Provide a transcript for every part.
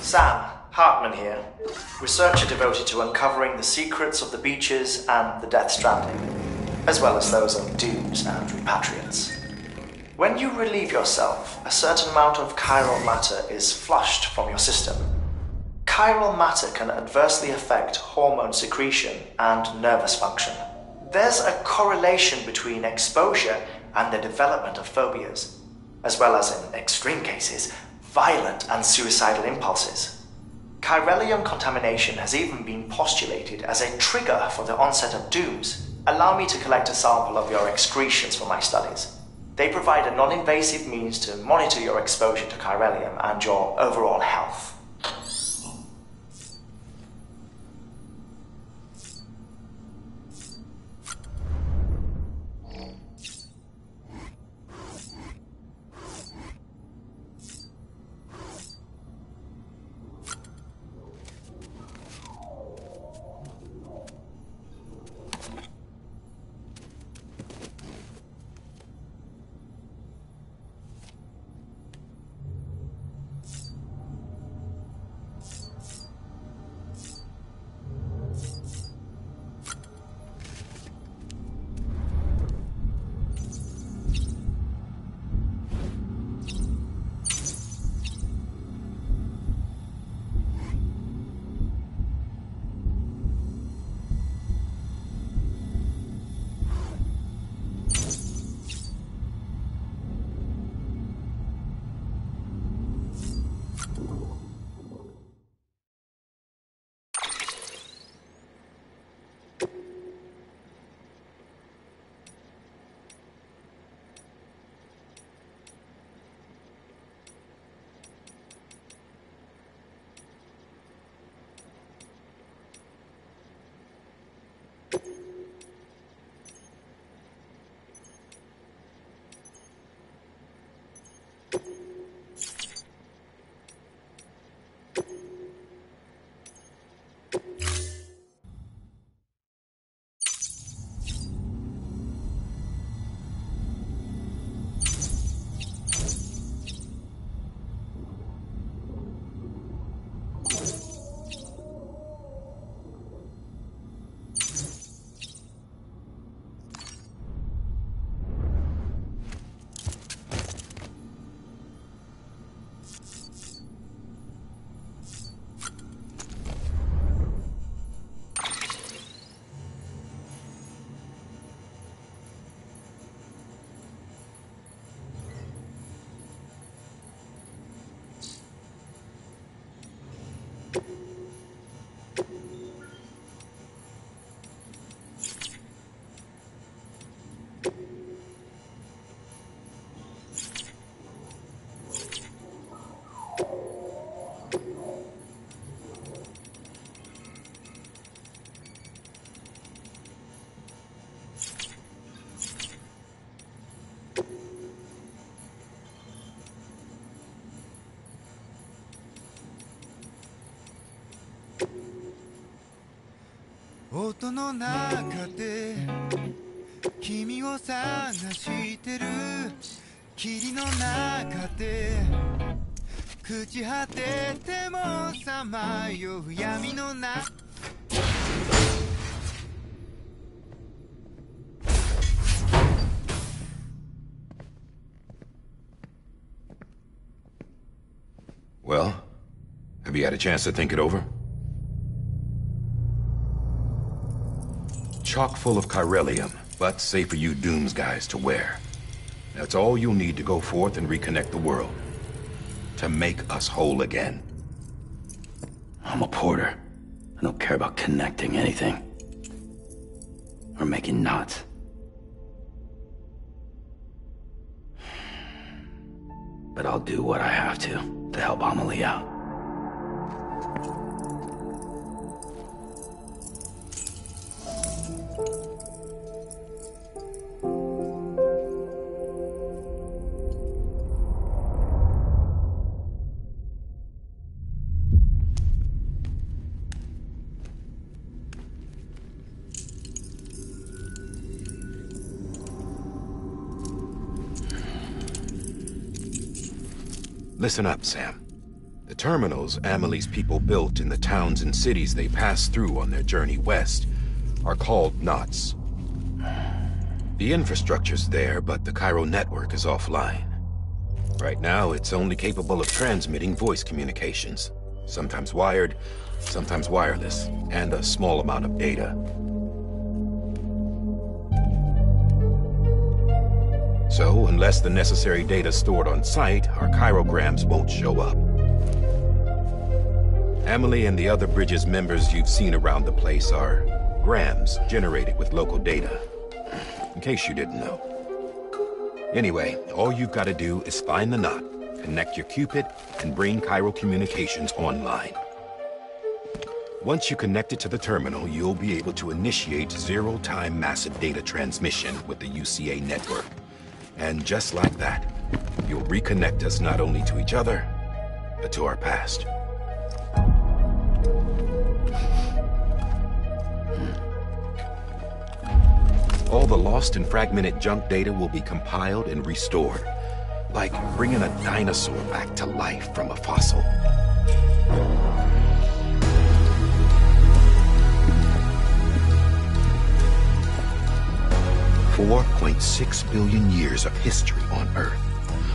Sam Hartman here, researcher devoted to uncovering the secrets of the beaches and the Death Stranding, as well as those of dooms and repatriates. When you relieve yourself, a certain amount of chiral matter is flushed from your system. Chiral matter can adversely affect hormone secretion and nervous function. There's a correlation between exposure and the development of phobias, as well as, in extreme cases, violent and suicidal impulses. Chiralium contamination has even been postulated as a trigger for the onset of dooms. Allow me to collect a sample of your excretions for my studies. They provide a non-invasive means to monitor your exposure to chiralium and your overall health.音の中で君を探してる霧の中で朽ち果ててもさまよう闇の中Well, have you had a chance to think it over? Chock full of chiralium, but safe for you Dooms guys to wear. That's all you'll need to go forth and reconnect the world. To make us whole again. I'm a porter. I don't care about connecting anything. Or making knots. But I'll do what I have to help Amelie out. Listen up, Sam. The terminals Amelie's people built in the towns and cities they passed through on their journey west are called knots. The infrastructure's there, but the Cairo network is offline. Right now, it's only capable of transmitting voice communications, sometimes wired, sometimes wireless, and a small amount of data. So, unless the necessary data stored on site, our chirograms won't show up. Amelie and the other Bridges members you've seen around the place are grams generated with local data. In case you didn't know. Anyway, all you've got to do is find the knot, connect your Cupid, and bring Cairo Communications online. Once you connect it to the terminal, you'll be able to initiate zero-time massive data transmission with the UCA network. And just like that, you'll reconnect us not only to each other, but to our past. All the lost and fragmented junk data will be compiled and restored, like bringing a dinosaur back to life from a fossil. $4.6 billion years of history on Earth.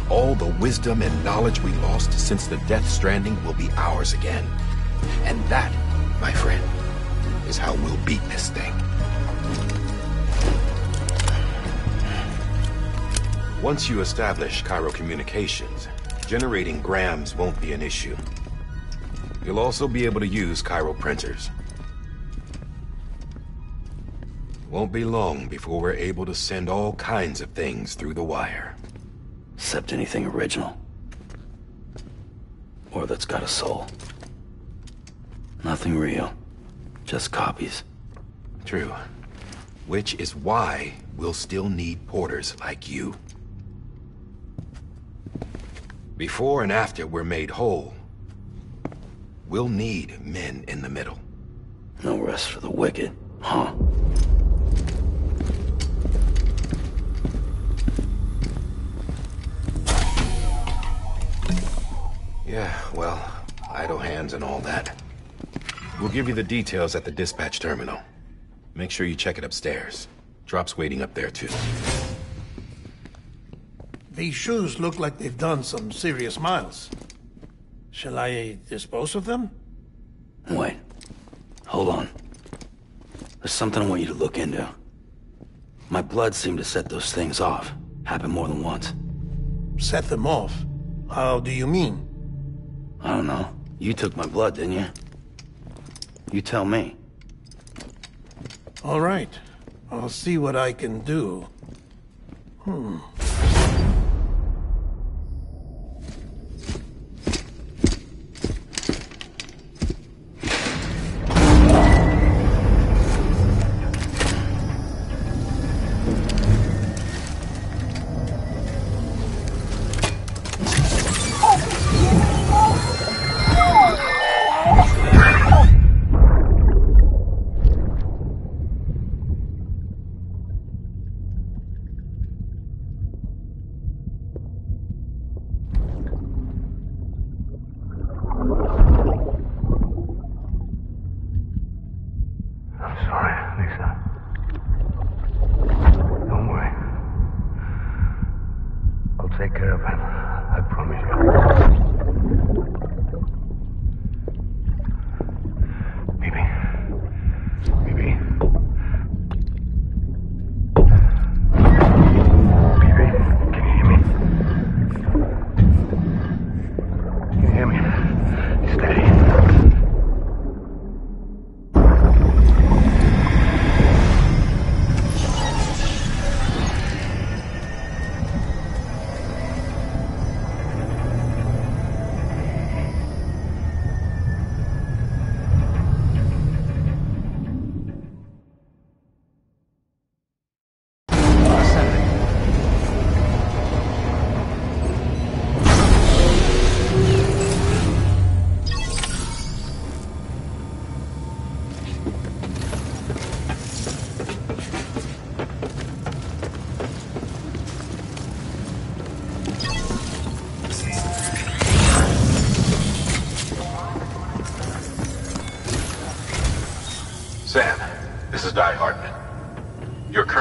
All the wisdom and knowledge we lost since the Death Stranding will be ours again. And that, my friend, is how we'll beat this thing. Once you establish Cairo Communications, generating grams won't be an issue. You'll also be able to use Cairo printers. Won't be long before we're able to send all kinds of things through the wire. Except anything original. Or that's got a soul. Nothing real. Just copies. True. Which is why we'll still need porters like you. Before and after we're made whole, we'll need men in the middle. No rest for the wicked, huh? Yeah, well, idle hands and all that. We'll give you the details at the dispatch terminal. Make sure you check it upstairs. Drop's waiting up there, too. These shoes look like they've done some serious miles. Shall I dispose of them? Wait. Hold on. There's something I want you to look into. My blood seemed to set those things off. Happened more than once. Set them off? How do you mean? I don't know. You took my blood, didn't you? You tell me. All right. I'll see what I can do. Take care of him. I promise you. Baby. Baby. Baby, can you hear me? Can you hear me? Steady.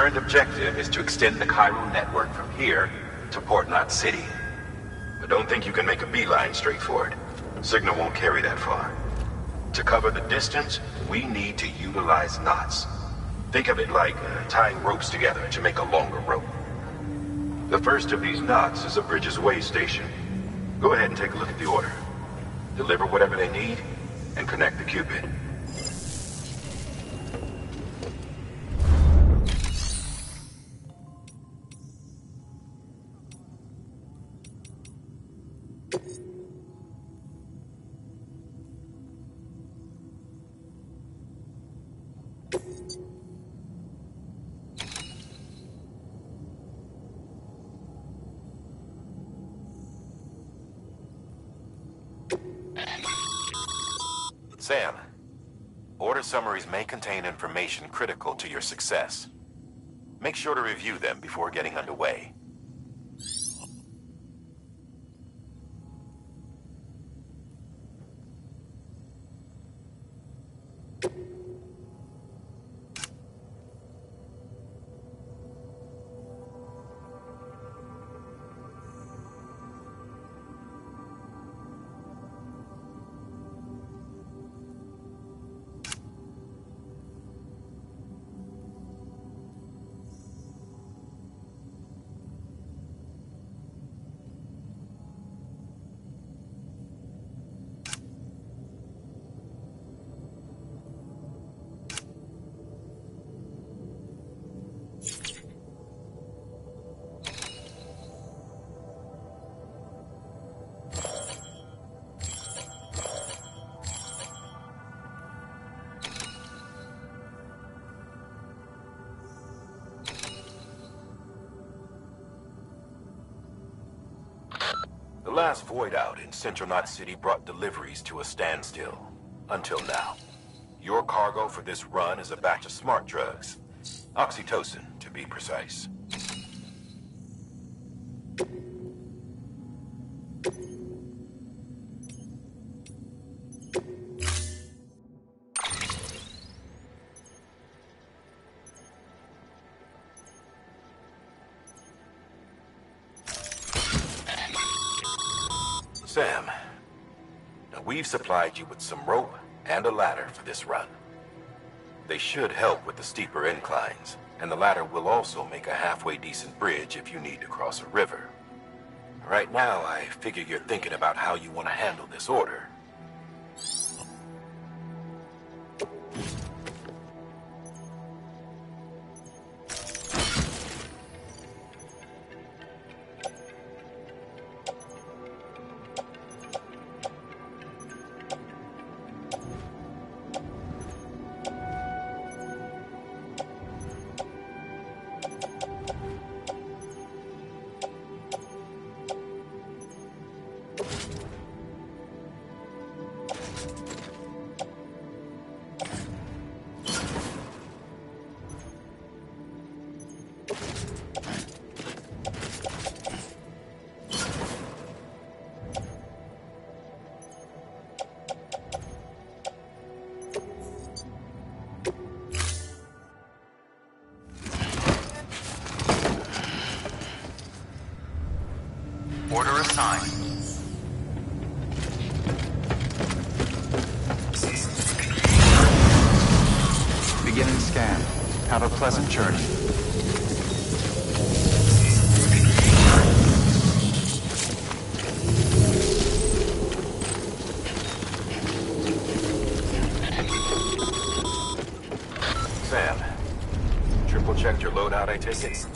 current objective is to extend the Cairo network from here to Port Knot City. But don't think you can make a beeline straight for it. Signal won't carry that far. To cover the distance, we need to utilize knots. Think of it like tying ropes together to make a longer rope. The first of these knots is a Bridges Way station. Go ahead and take a look at the order. Deliver whatever they need, and connect the Cupid. Sam, order summaries may contain information critical to your success. Make sure to review them before getting underway. The last void out in Central Knot City brought deliveries to a standstill. Until now. Your cargo for this run is a batch of smart drugs. Oxytocin, to be precise. Sam, now we've supplied you with some rope and a ladder for this run. They should help with the steeper inclines, and the ladder will also make a halfway decent bridge if you need to cross a river. Right now, I figure you're thinking about how you want to handle this order. Order assigned. Beginning scan. Have a pleasant journey. Sam, triple checked your loadout, I take it?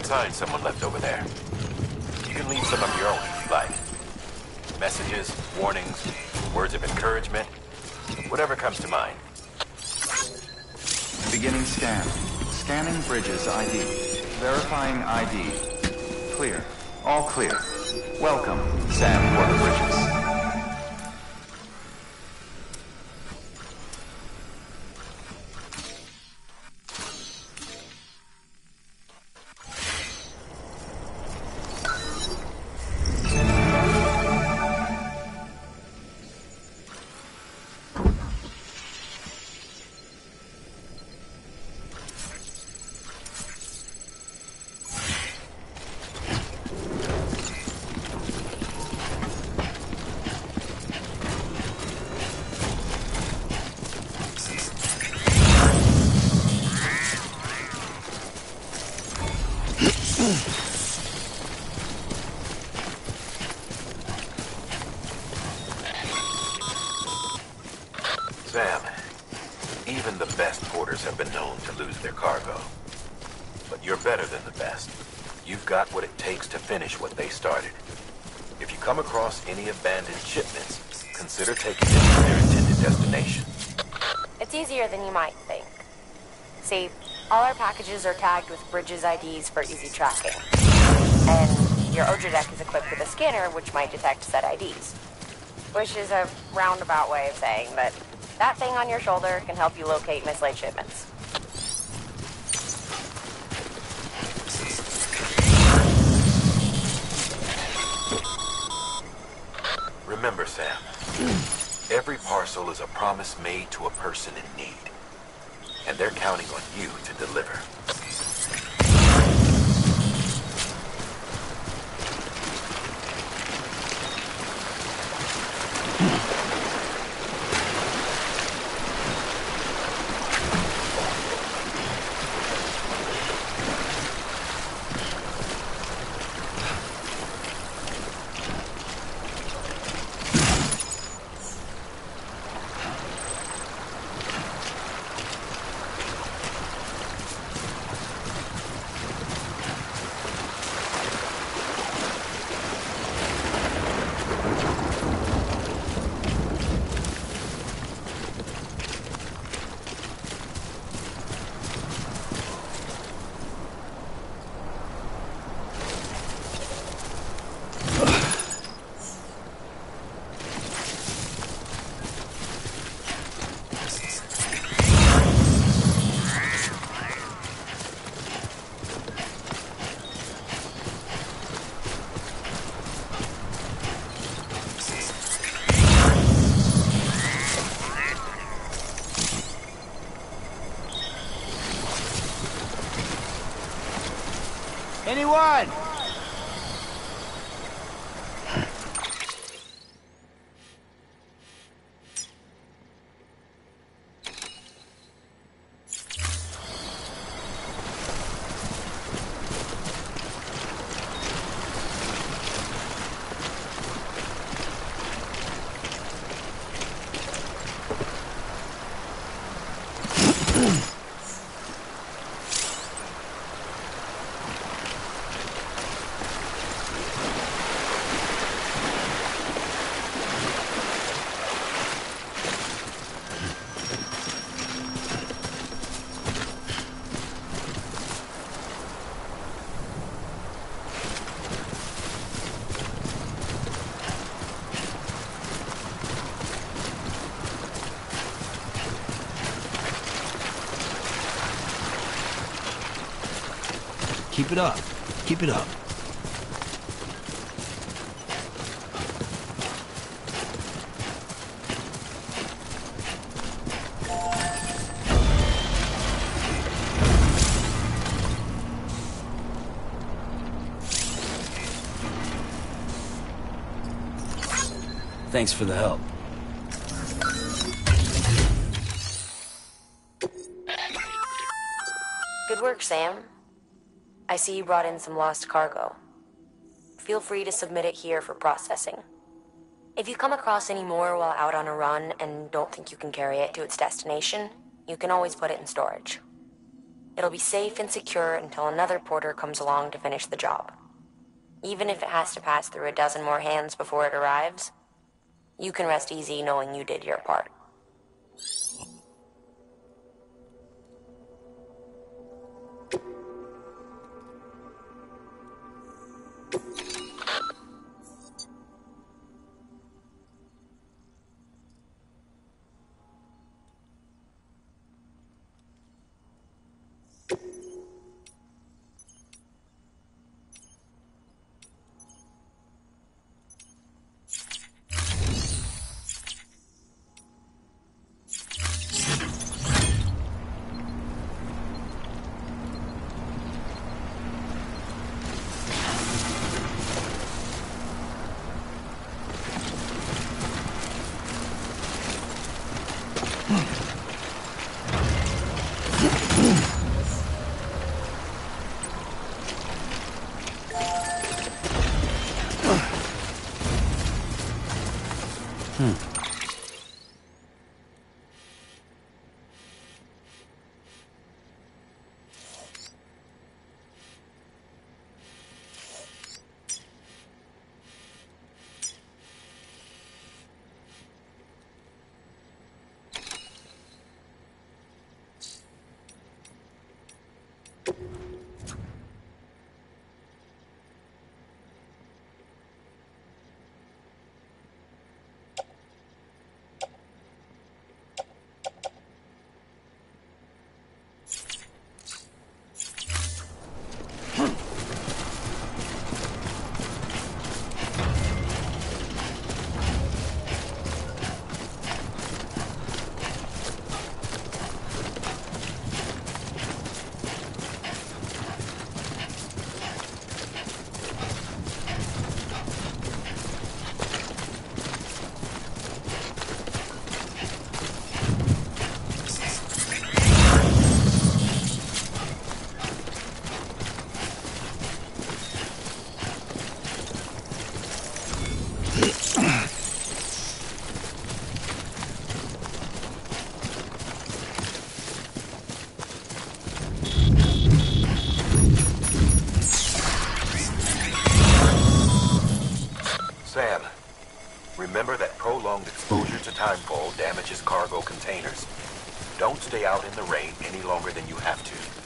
Sign someone left over there. You can leave some of your own if you like. Messages, warnings, words of encouragement, whatever comes to mind. Beginning scan. Scanning Bridges ID. Verifying ID. Clear. All clear. Welcome, Sam Porter Bridges. Sam, even the best porters have been known to lose their cargo. But you're better than the best. You've got what it takes to finish what they started. If you come across any abandoned shipments, consider taking them to their intended destination. It's easier than you might think. See, all our packages are tagged with Bridges IDs for easy tracking. And your Odra deck is equipped with a scanner which might detect said IDs. Which is a roundabout way of saying that that thing on your shoulder can help you locate mislaid shipments. Remember, Sam, every parcel is a promise made to a person in need. And they're counting on you to deliver. Anyone? Keep it up. Keep it up. Thanks for the help. Good work, Sam. I see you brought in some lost cargo. Feel free to submit it here for processing. If you come across any more while out on a run and don't think you can carry it to its destination, you can always put it in storage. It'll be safe and secure until another porter comes along to finish the job. Even if it has to pass through a dozen more hands before it arrives, you can rest easy knowing you did your part. Sam, remember that prolonged exposure to timefall damages cargo containers. Don't stay out in the rain any longer than you have to.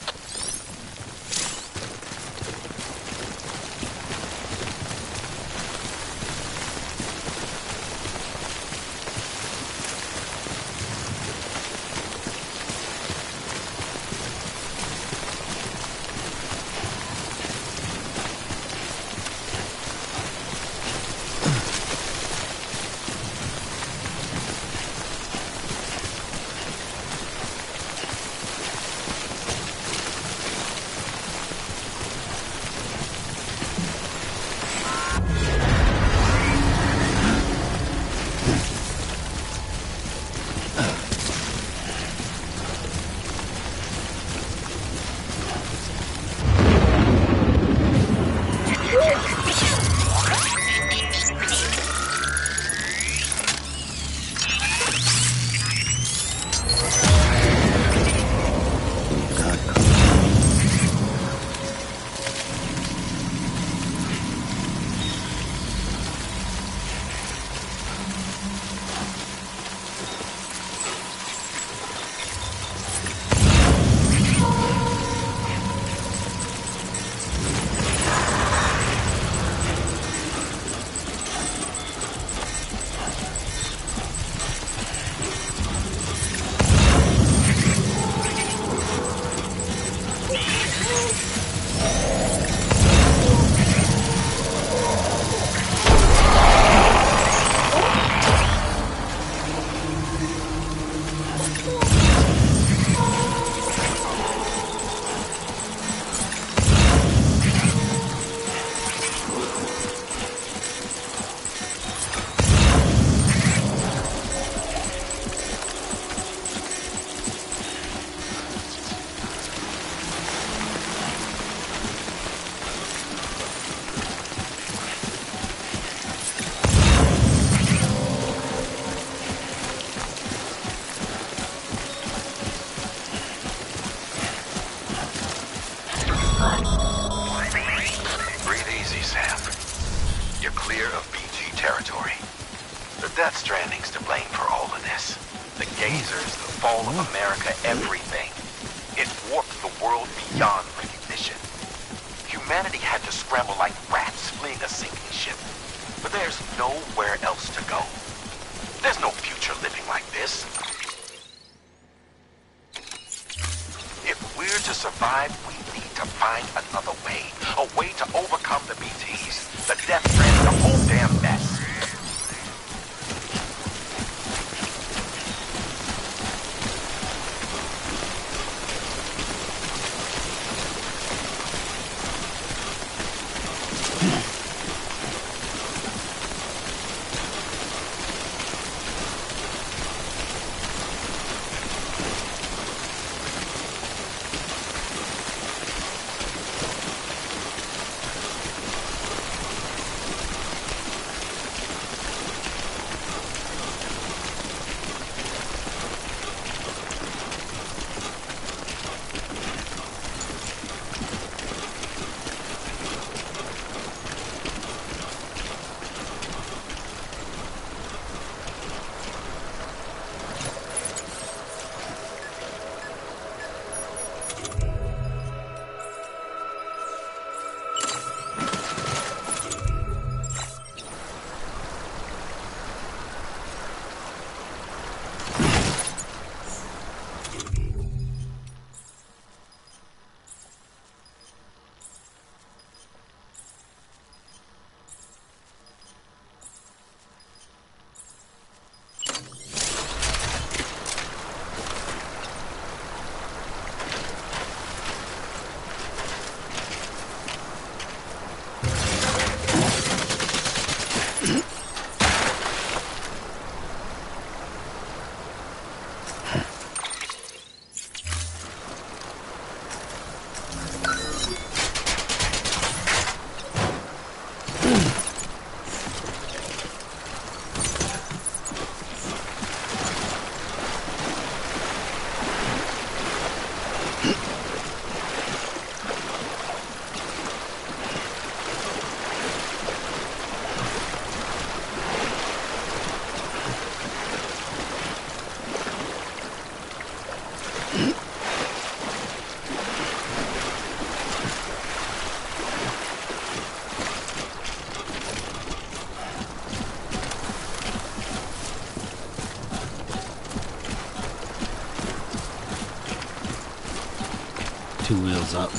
Breathe easy, Sam. You're clear of BG territory. The Death Stranding's to blame for all of this. The Gazers, the fall of America, everything. It warped the world beyond recognition. Humanity had to scramble like rats fleeing a sinking ship. But there's nowhere else to go. There's no future living like this. If we're to survive, we need to find another way. A way to overcome the BTs, the Death Stranding, the whole damn mess. Two wheels up.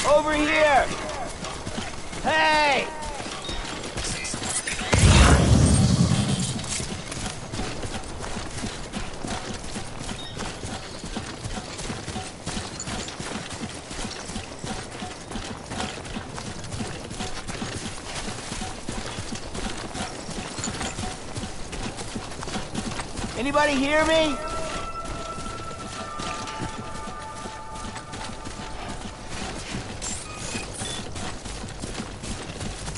Over here! Hey! Anybody hear me?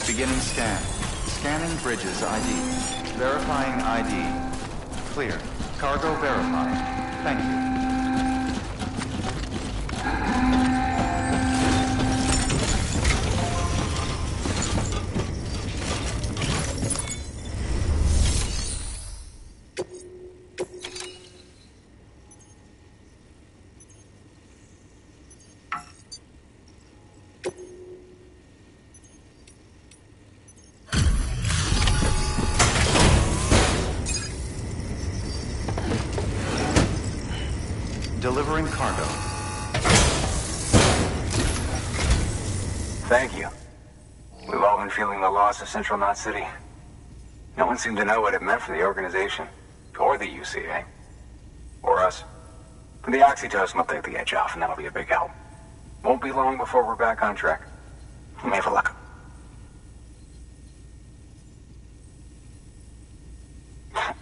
Beginning scan. Scanning bridges ID. Verifying ID. Clear. Cargo verified. Thank you. Delivering cargo. Thank you. We've all been feeling the loss of Central Knot City. No one seemed to know what it meant for the organization, or the UCA, or us. But the oxytocin will take the edge off, and that'll be a big help. Won't be long before we're back on track. We may have luck.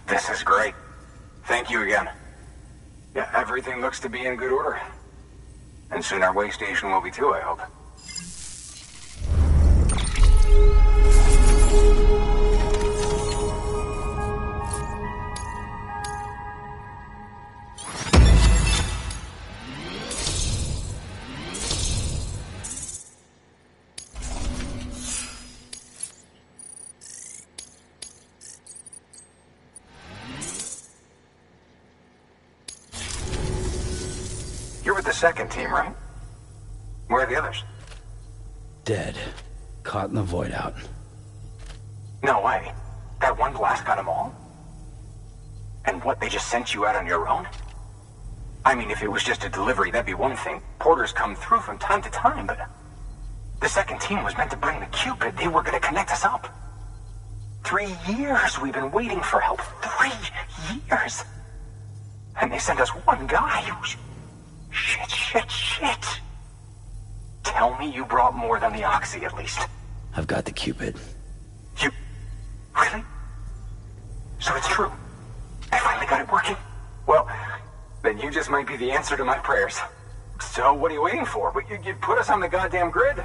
This is great. Thank you again. Yeah, everything looks to be in good order. And soon our way station will be too, I hope. You're with the second team, right? Where are the others? Dead. Caught in the void out. No way. That one blast got them all? And what, they just sent you out on your own? I mean, if it was just a delivery, that'd be one thing. Porters come through from time to time, but... The second team was meant to bring the Cupid. They were gonna connect us up. 3 years we've been waiting for help. 3 years! And they sent us one guy who's... Shit. Tell me you brought more than the Oxy, at least. I've got the Cupid. You... Really? So it's true. I finally got it working. Well, then you just might be the answer to my prayers. So what are you waiting for? You put us on the goddamn grid.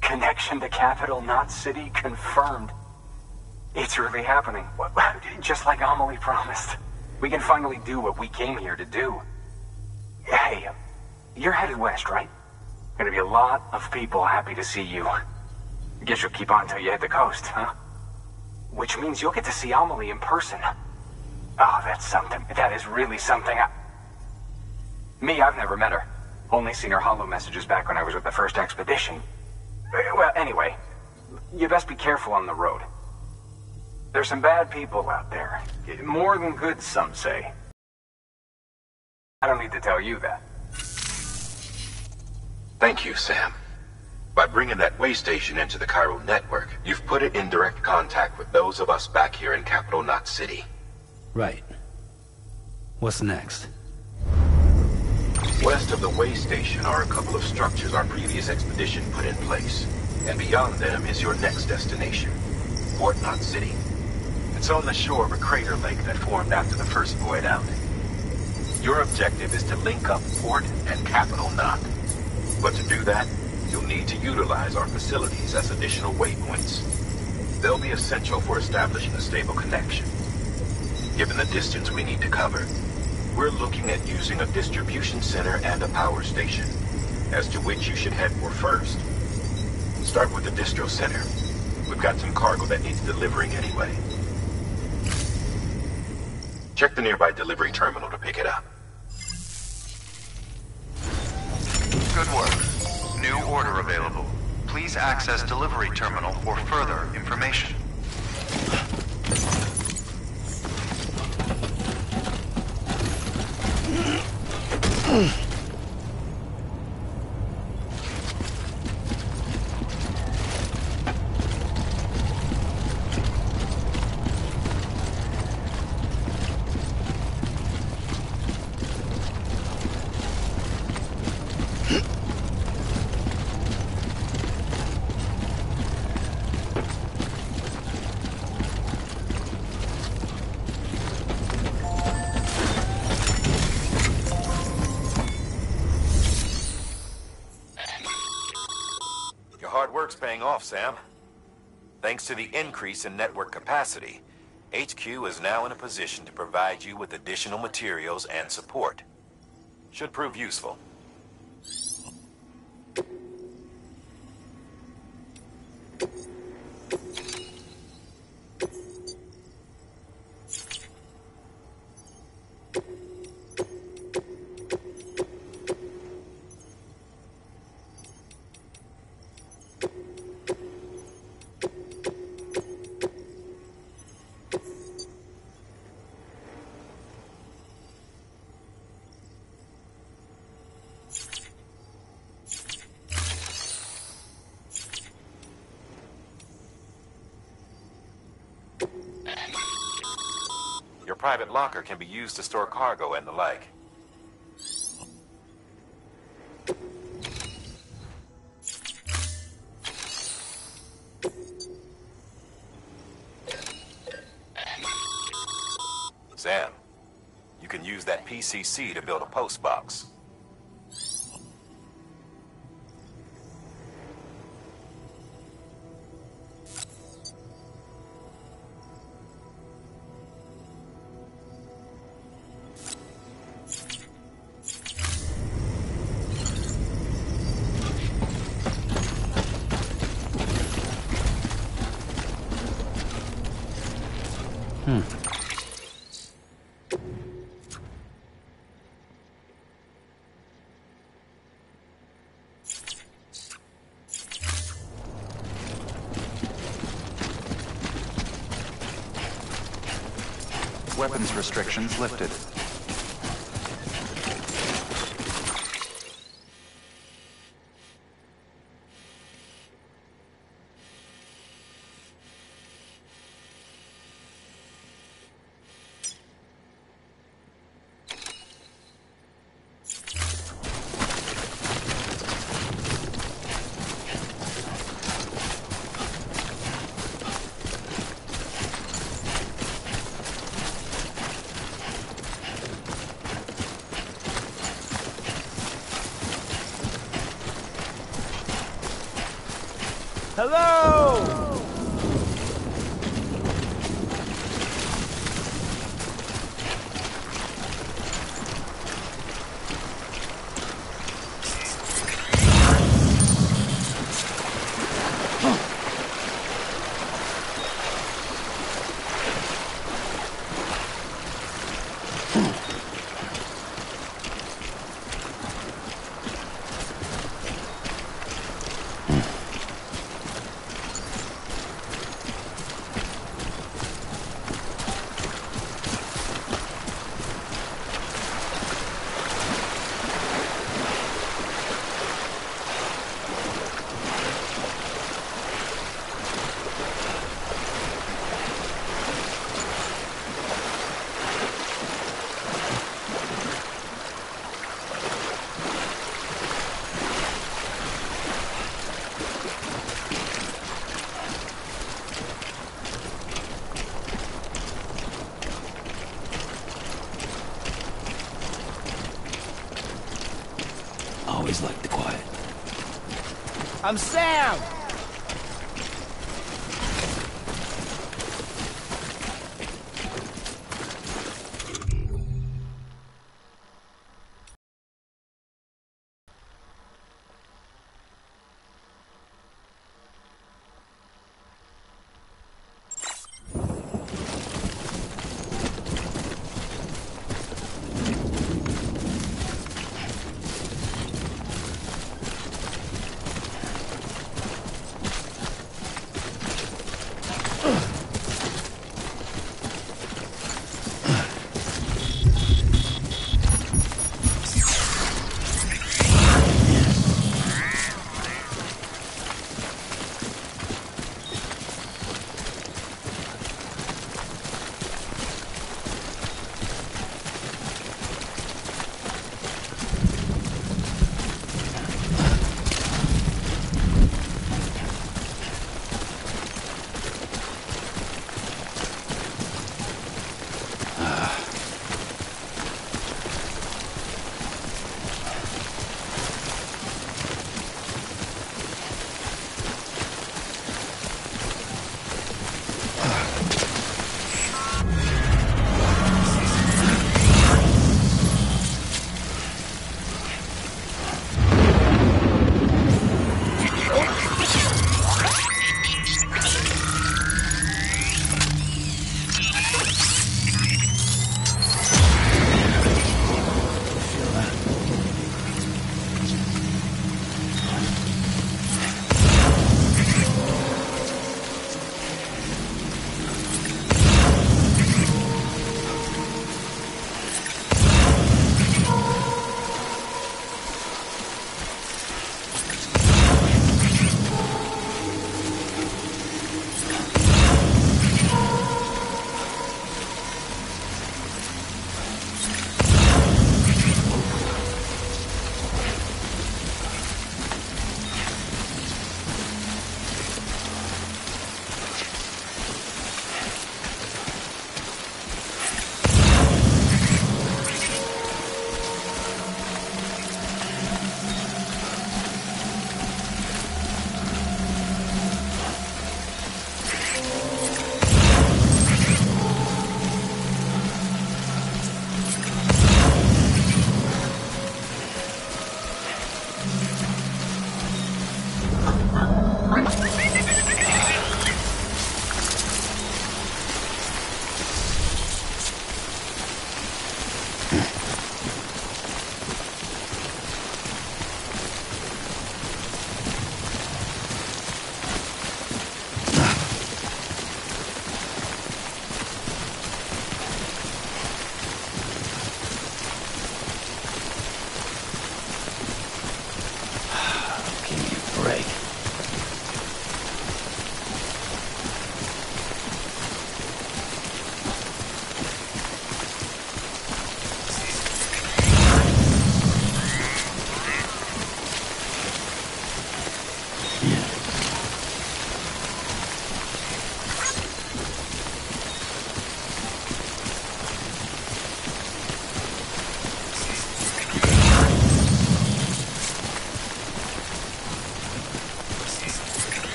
Connection to capital, not city, confirmed. It's really happening. Just like Amelie promised. We can finally do what we came here to do. Hey, you're headed west, right? Gonna be a lot of people happy to see you. Guess you'll keep on until you hit the coast, huh? Which means you'll get to see Amelie in person. Oh, that's something. That is really something. I've never met her. Only seen her holo messages back when I was with the first expedition. Well, anyway, you best be careful on the road. There's some bad people out there. More than good, some say. I don't need to tell you that. Thank you, Sam. By bringing that way station into the Cairo network, you've put it in direct contact with those of us back here in Capital Knot City. Right. What's next? West of the way station are a couple of structures our previous expedition put in place. And beyond them is your next destination, Port Knot City. It's on the shore of a crater lake that formed after the first void out. Your objective is to link up Port and Capital Knot. But to do that, you'll need to utilize our facilities as additional waypoints. They'll be essential for establishing a stable connection. Given the distance we need to cover, we're looking at using a distribution center and a power station, as to which you should head for first. Start with the distro center. We've got some cargo that needs delivering anyway. Check the nearby delivery terminal to pick it up. Good work. New order available. Please access delivery terminal for further information. Your hard work's paying off, Sam. Thanks to the increase in network capacity, HQ is now in a position to provide you with additional materials and support. Should prove useful. Your private locker can be used to store cargo and the like. Sam, you can use that PCC to build a post box. Weapons restrictions lifted. Hello! Always liked the quiet. I'm Sam!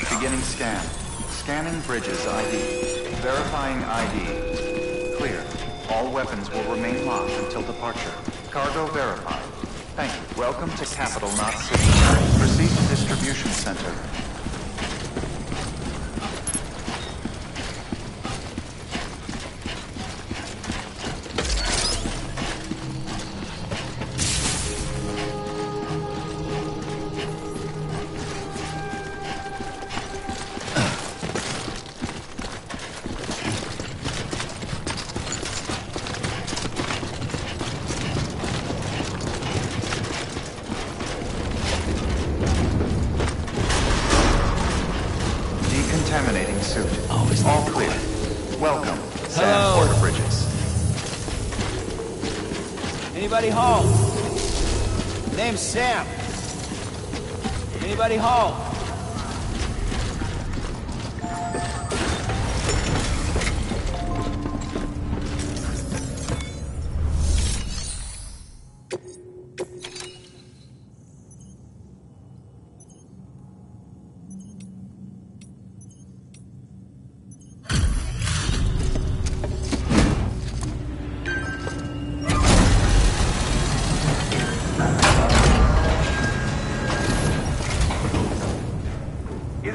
Beginning scan. Scanning bridges ID. Verifying ID. Clear. All weapons will remain locked until departure. Cargo verified. Thank you. Welcome to Capital Knot City. Proceed to distribution center. Decontaminating suit. All clear. Welcome, Sam Porter Bridges. Anybody home? Name's Sam. Anybody home?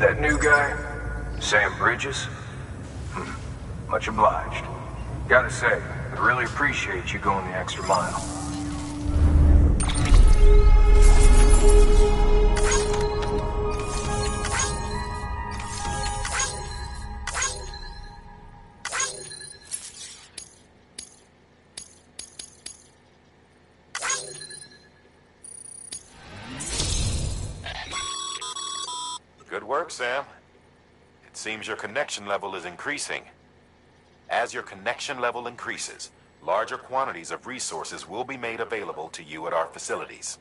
That new guy? Sam Bridges? Much obliged. Gotta say, I really appreciate you going the extra mile. Good work, Sam. It seems your connection level is increasing. As your connection level increases, larger quantities of resources will be made available to you at our facilities.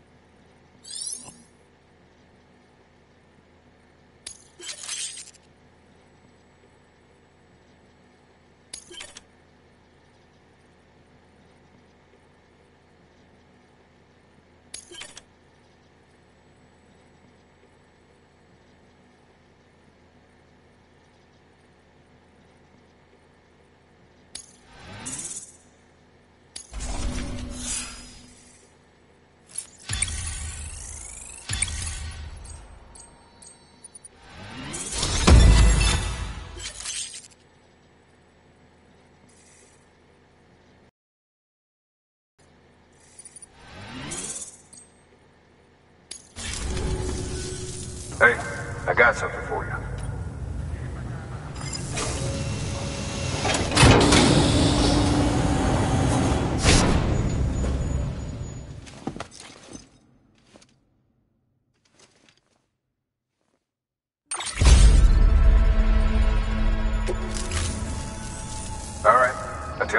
Hey, I got something for you.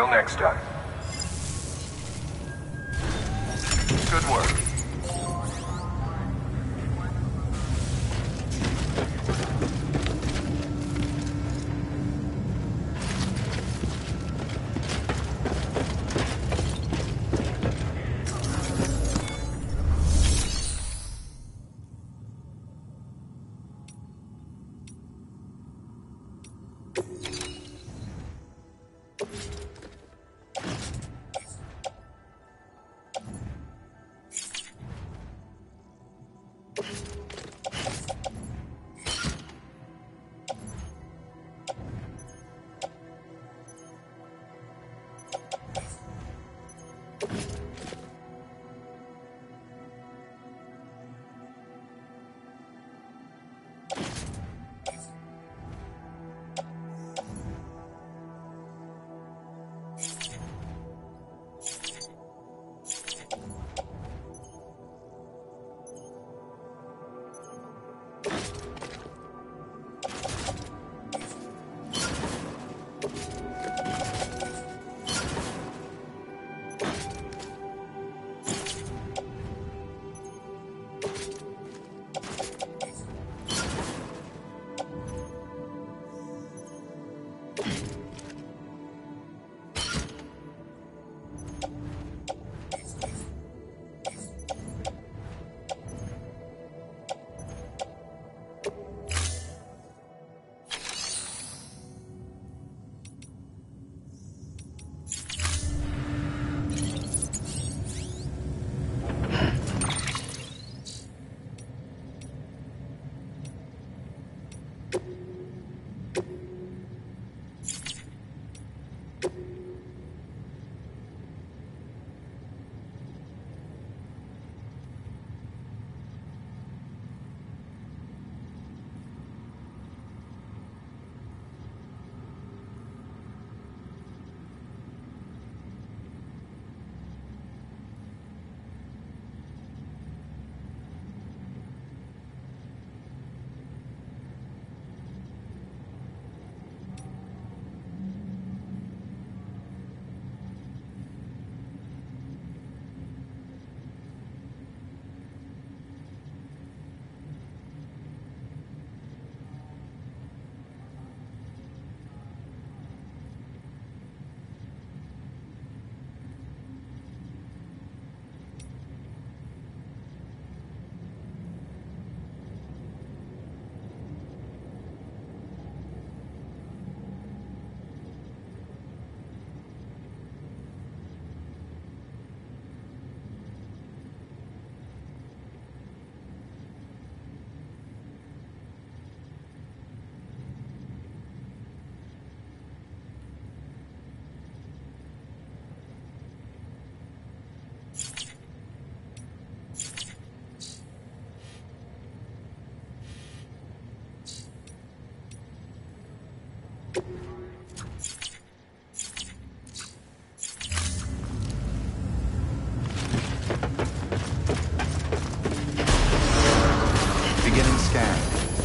Until next time. Good work.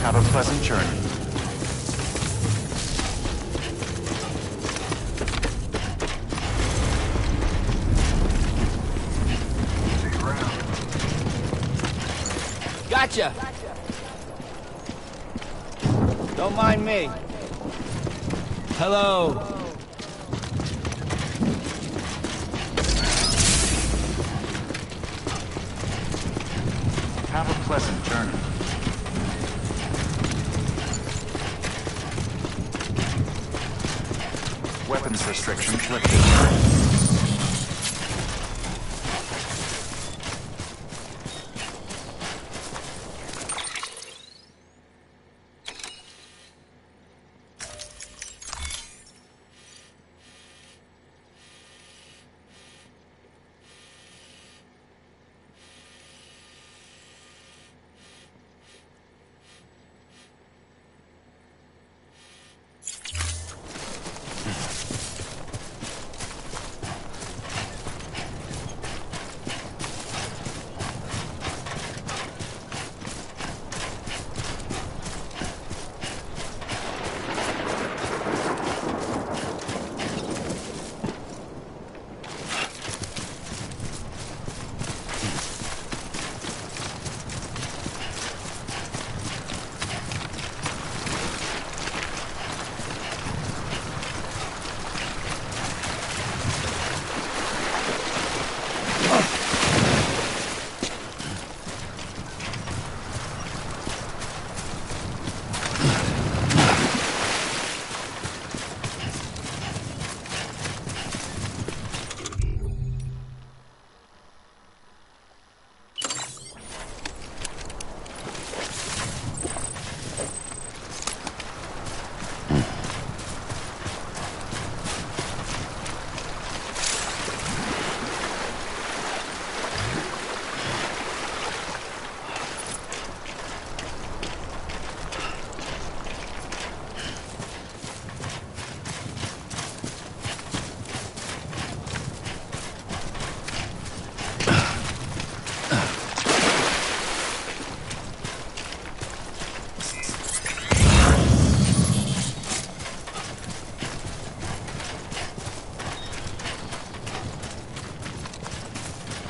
Have a pleasant journey. Gotcha! Don't mind me. Hello. Have a pleasant journey. Weapons restrictions lifted.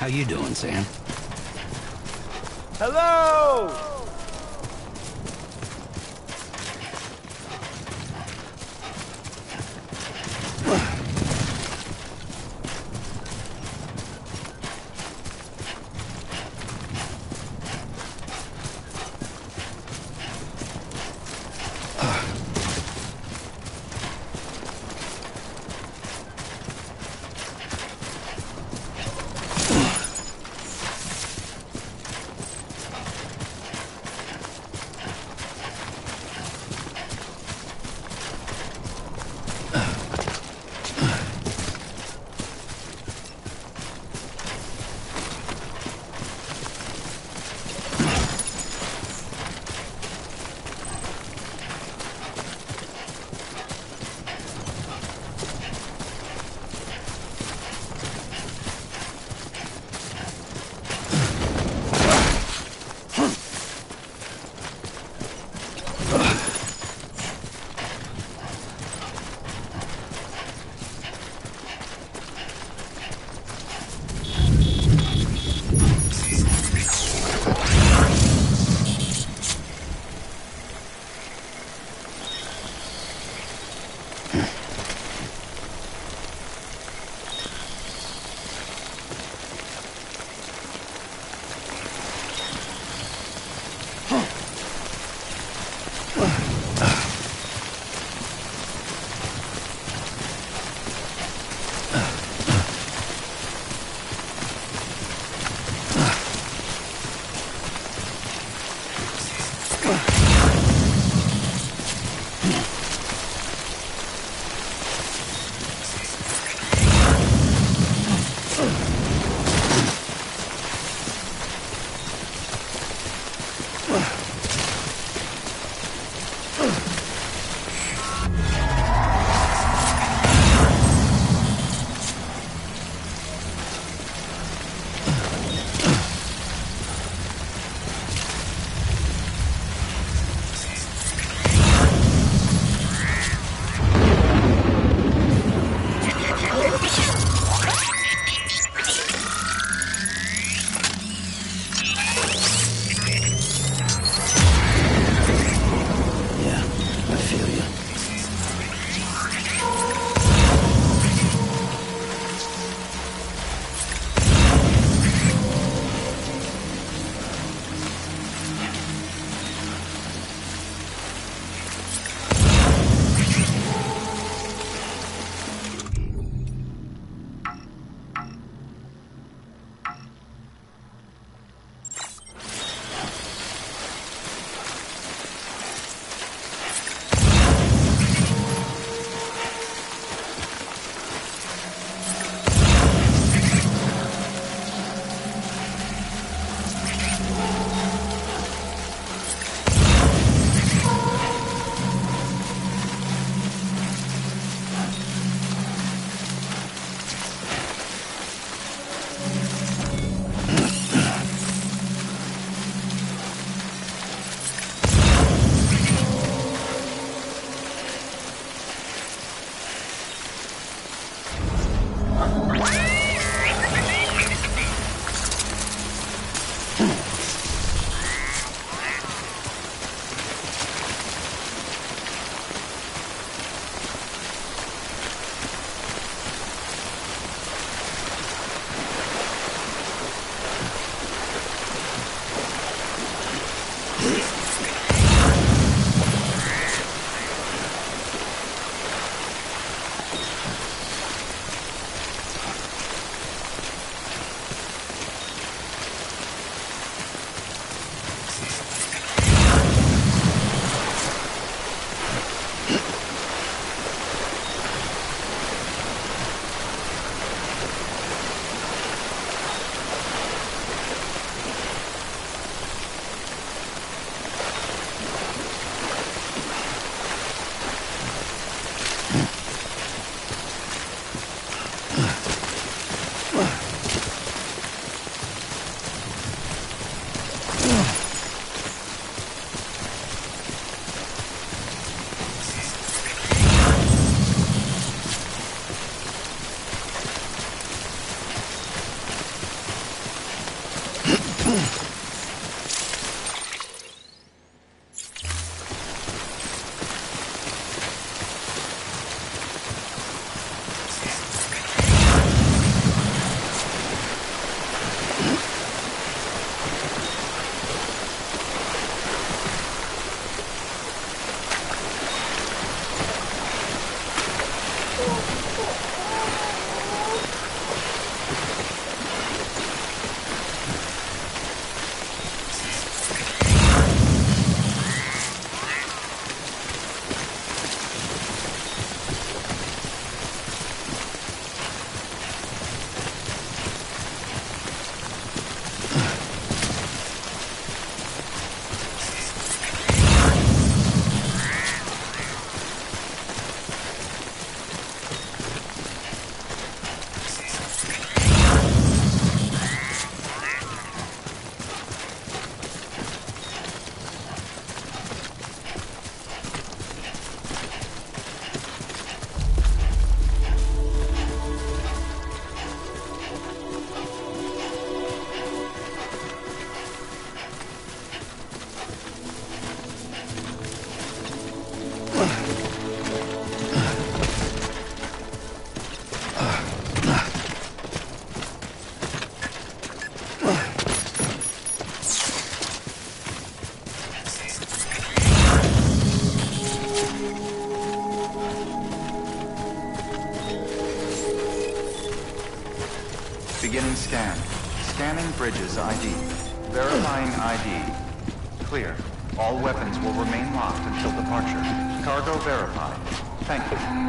How you doing, Sam? Hello! Beginning scan. Scanning bridges ID. Verifying ID. Clear. All weapons will remain locked until departure. Cargo verified. Thank you.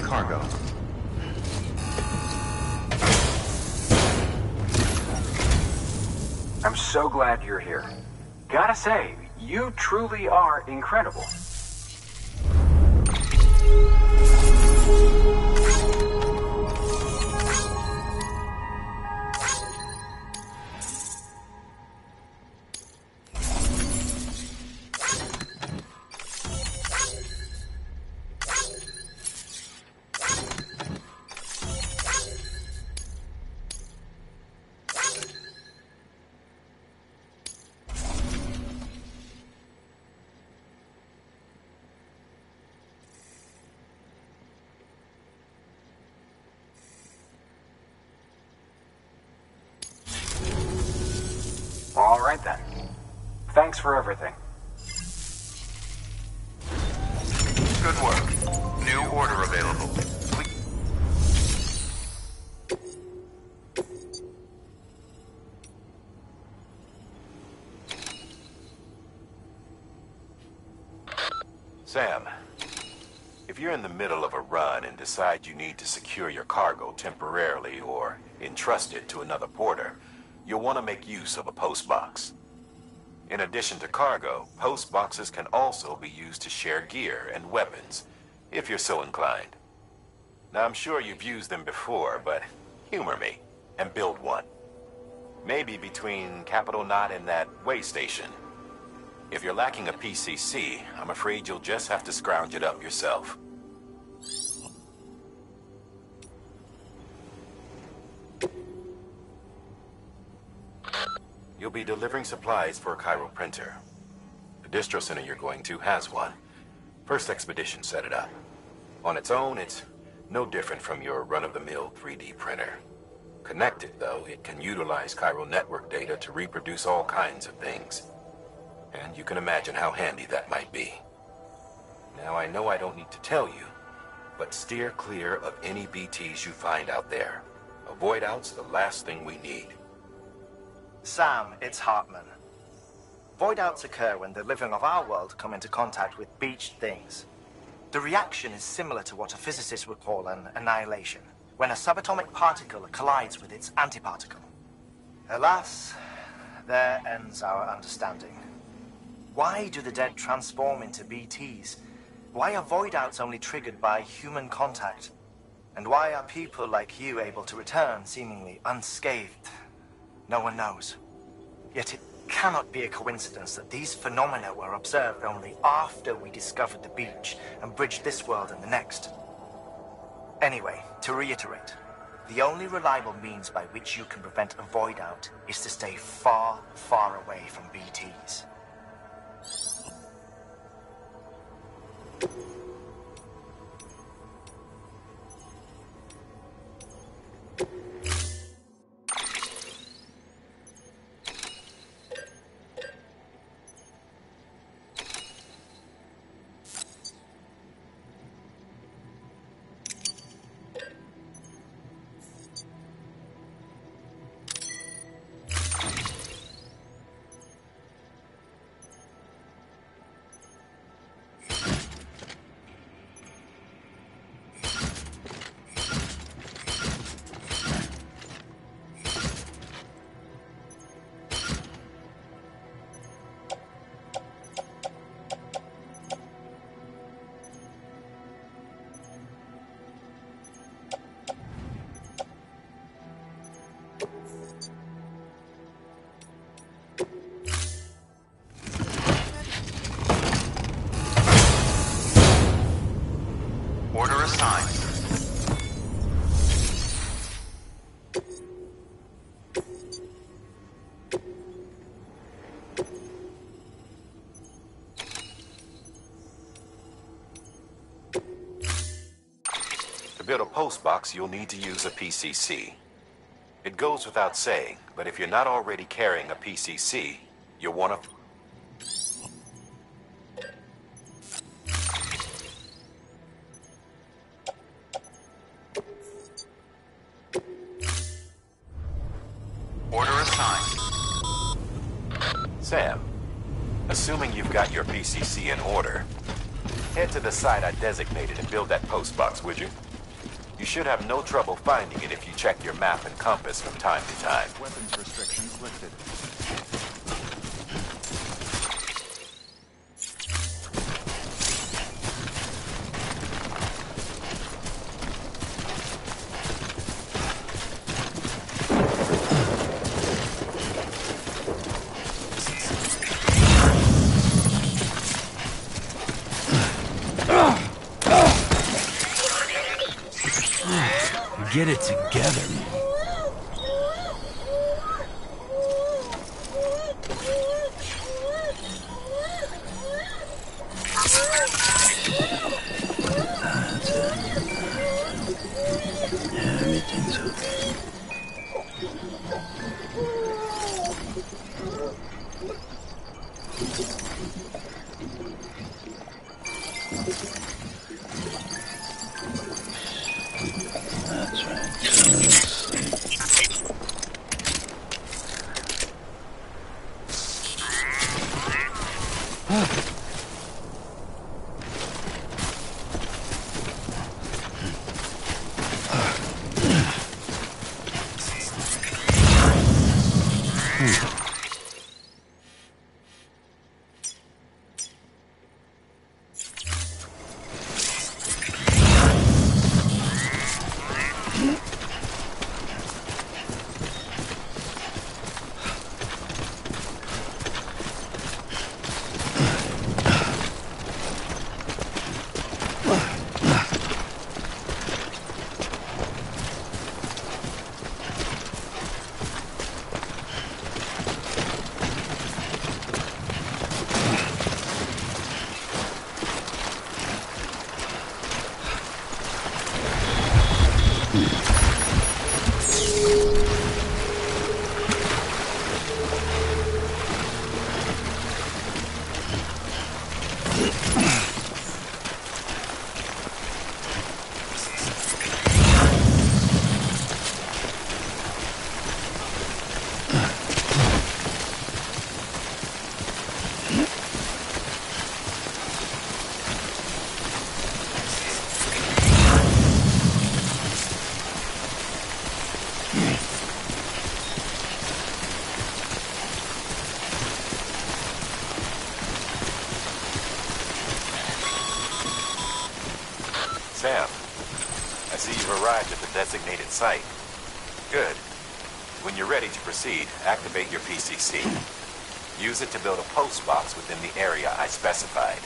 Cargo. I'm so glad you're here. Gotta say, you truly are incredible. All right then. Thanks for everything. Good work. New order available. Sam, if you're in the middle of a run and decide you need to secure your cargo temporarily or entrust it to another porter, you'll want to make use of a post box. In addition to cargo, post boxes can also be used to share gear and weapons, if you're so inclined. Now, I'm sure you've used them before, but humor me and build one. Maybe between Capital Knot and that way station. If you're lacking a PCC, I'm afraid you'll just have to scrounge it up yourself. You'll be delivering supplies for a Cairo printer. The distro center you're going to has one. First Expedition set it up. On its own, it's no different from your run-of-the-mill 3D printer. Connected, though, it can utilize Cairo network data to reproduce all kinds of things. And you can imagine how handy that might be. Now, I know I don't need to tell you, but steer clear of any BTs you find out there. Avoid out's the last thing we need. Sam, it's Hartman. Void outs occur when the living of our world come into contact with beached things. The reaction is similar to what a physicist would call an annihilation, when a subatomic particle collides with its antiparticle. Alas, there ends our understanding. Why do the dead transform into BTs? Why are void outs only triggered by human contact? And why are people like you able to return seemingly unscathed? No one knows. Yet it cannot be a coincidence that these phenomena were observed only after we discovered the beach and bridged this world and the next. Anyway, to reiterate, the only reliable means by which you can prevent a void out is to stay far, far away from BTs. To build a postbox, you'll need to use a PCC. It goes without saying, but if you're not already carrying a PCC, you'll want to... Order assigned. Sam, assuming you've got your PCC in order, head to the site I designated and build that postbox, would you? You should have no trouble finding it if you check your map and compass from time to time. Weapons restrictions lifted. Get it together, man. Everything's okay. That's right. Sam, I see you've arrived at the designated site. Good. When you're ready to proceed, activate your PCC. Use it to build a post box within the area I specified.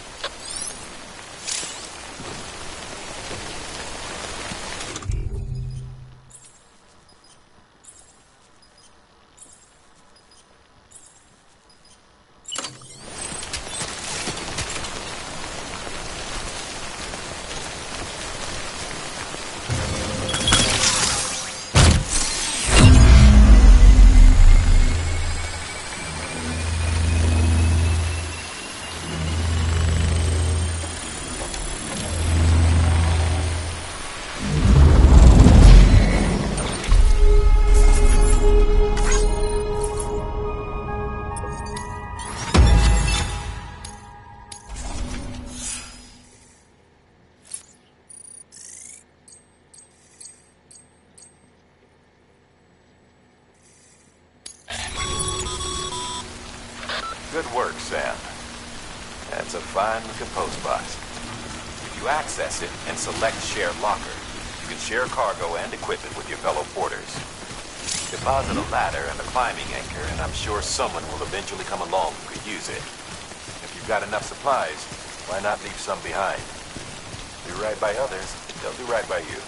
Good work, Sam. That's a fine-looking post box. If you access it and select Share Locker, you can share cargo and equipment with your fellow porters. Deposit a ladder and a climbing anchor, and I'm sure someone will eventually come along who could use it. If you've got enough supplies, why not leave some behind? Do right by others, they'll do right by you.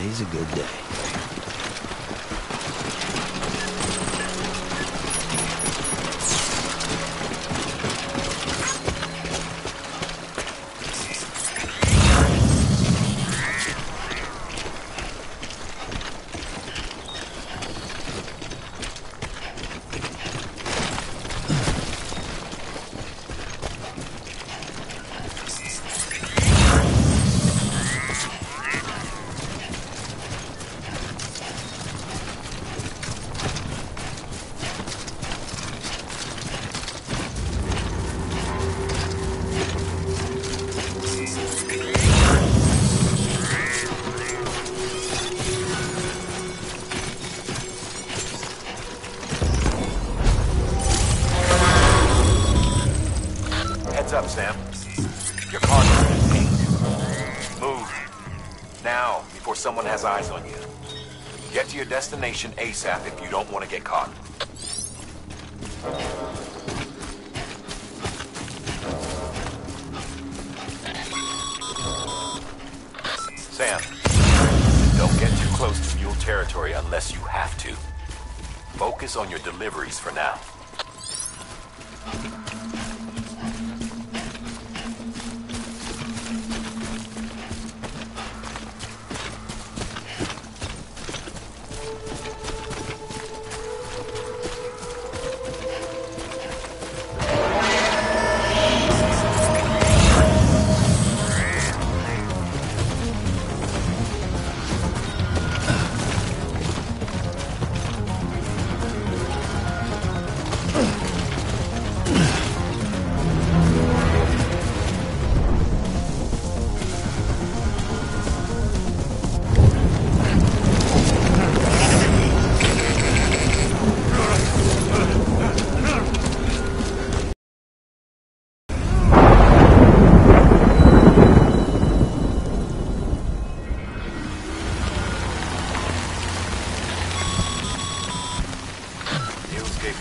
Today's a good day. Up, Sam. Your cargo's been pinged. Move. Now, before someone has eyes on you. Get to your destination ASAP if you don't want to get caught. Sam, don't get too close to mule territory unless you have to. Focus on your deliveries for now.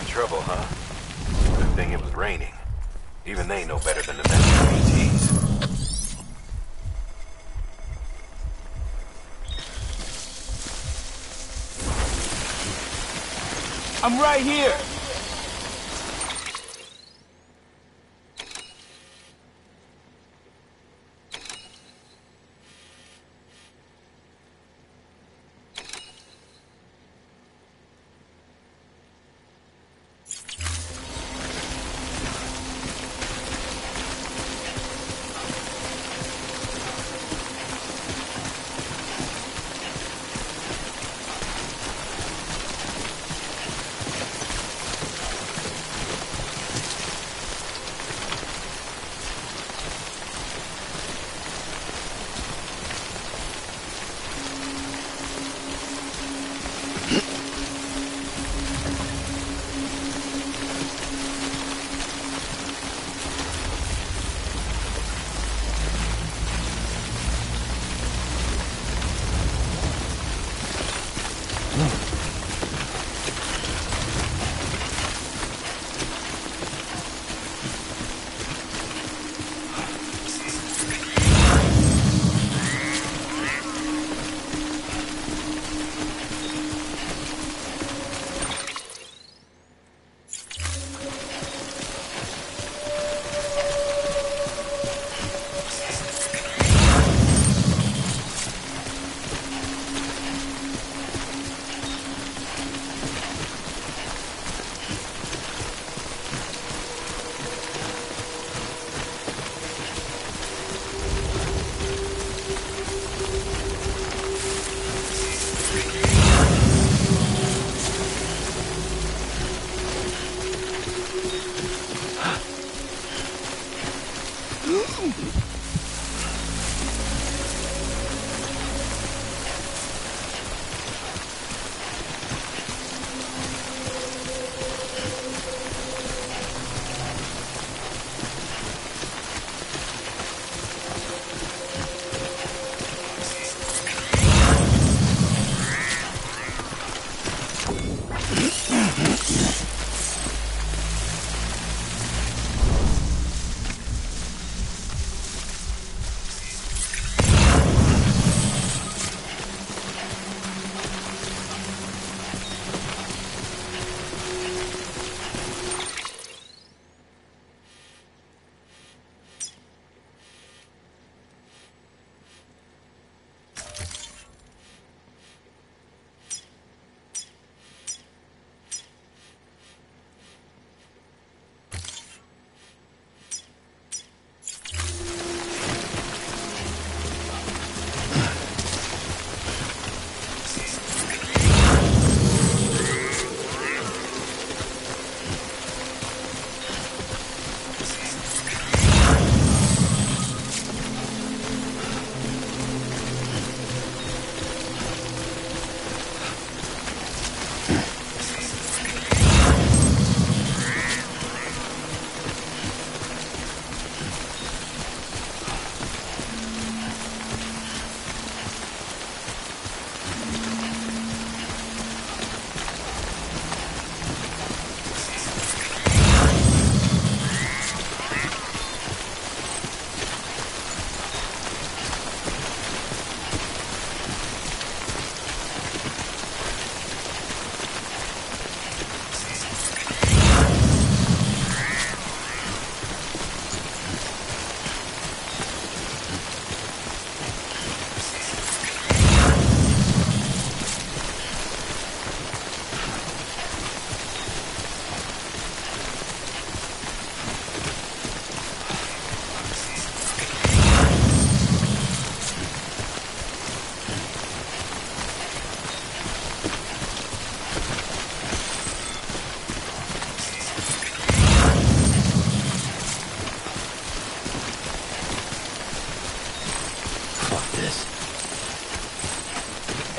Trouble, huh? Good thing it was raining. Even they know better than to mess with PTs. I'm right here!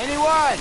Anyone?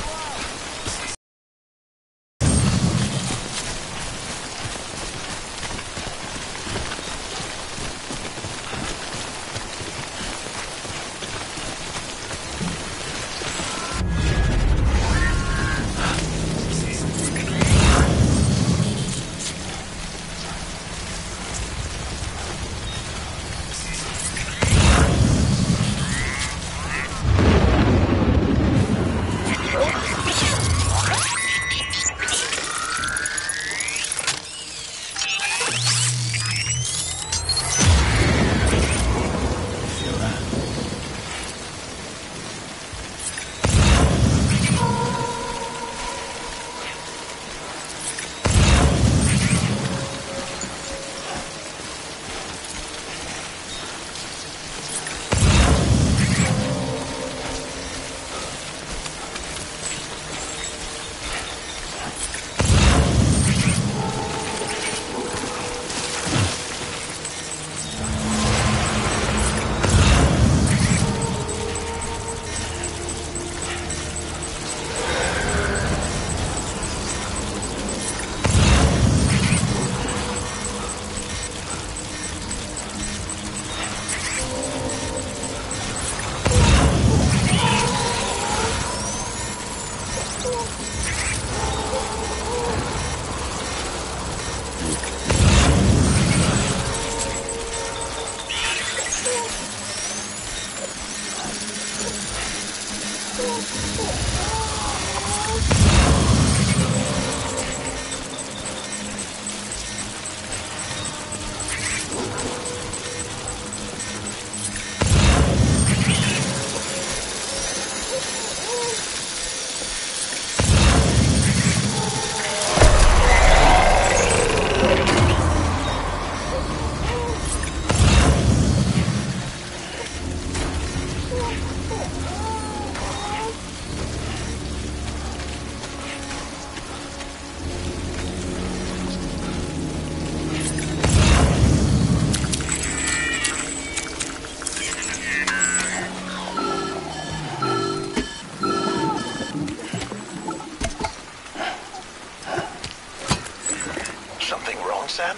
Sam?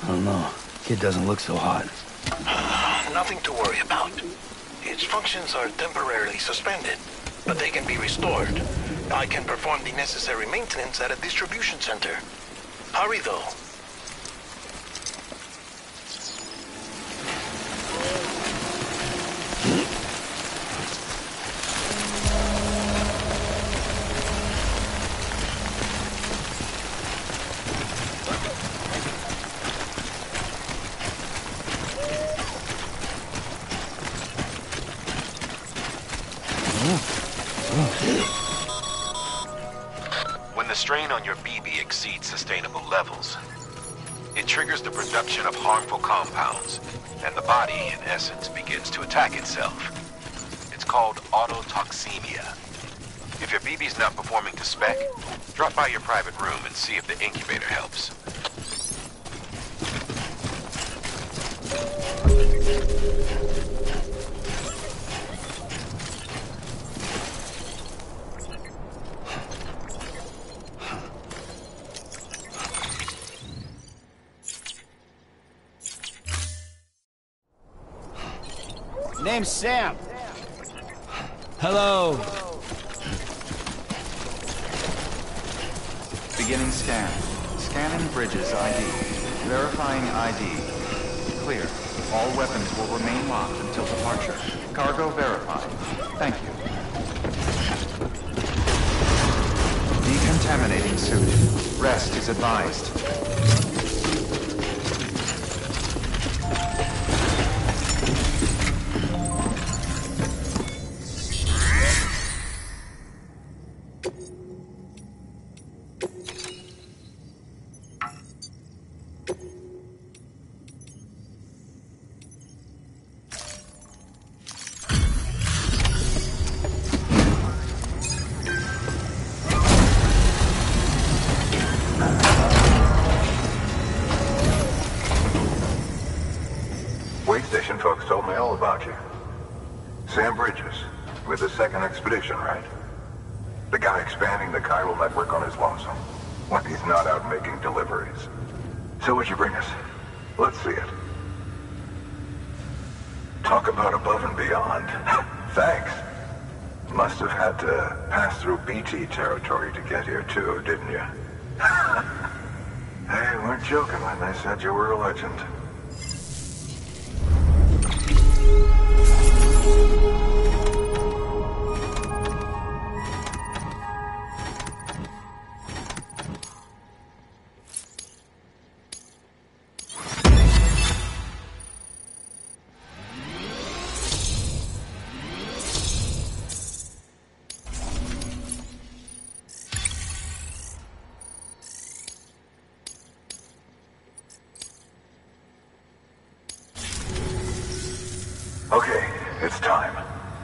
I don't know. Kid doesn't look so hot. Nothing to worry about. Its functions are temporarily suspended, but they can be restored. I can perform the necessary maintenance at a distribution center. Hurry, though. When the strain on your BB exceeds sustainable levels, it triggers the production of harmful compounds, and the body, in essence, begins to attack itself. It's called autotoxemia. If your BB's not performing to spec, drop by your private room and see if the incubator helps. Name's Sam. Hello. Beginning scan. Scanning Bridges ID. Verifying ID. Clear. All weapons will remain locked until departure. Cargo verified. Thank you. Decontaminating suit. Rest is advised. Station folks told me all about you. Sam Bridges, with the second expedition, right? The guy expanding the chiral network on his lonesome. When he's not out making deliveries. So what'd you bring us? Let's see it. Talk about above and beyond. Thanks. Must have had to pass through BT territory to get here too, didn't you? They weren't joking when they said you were a legend. Okay, it's time.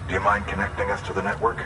Do you mind connecting us to the network?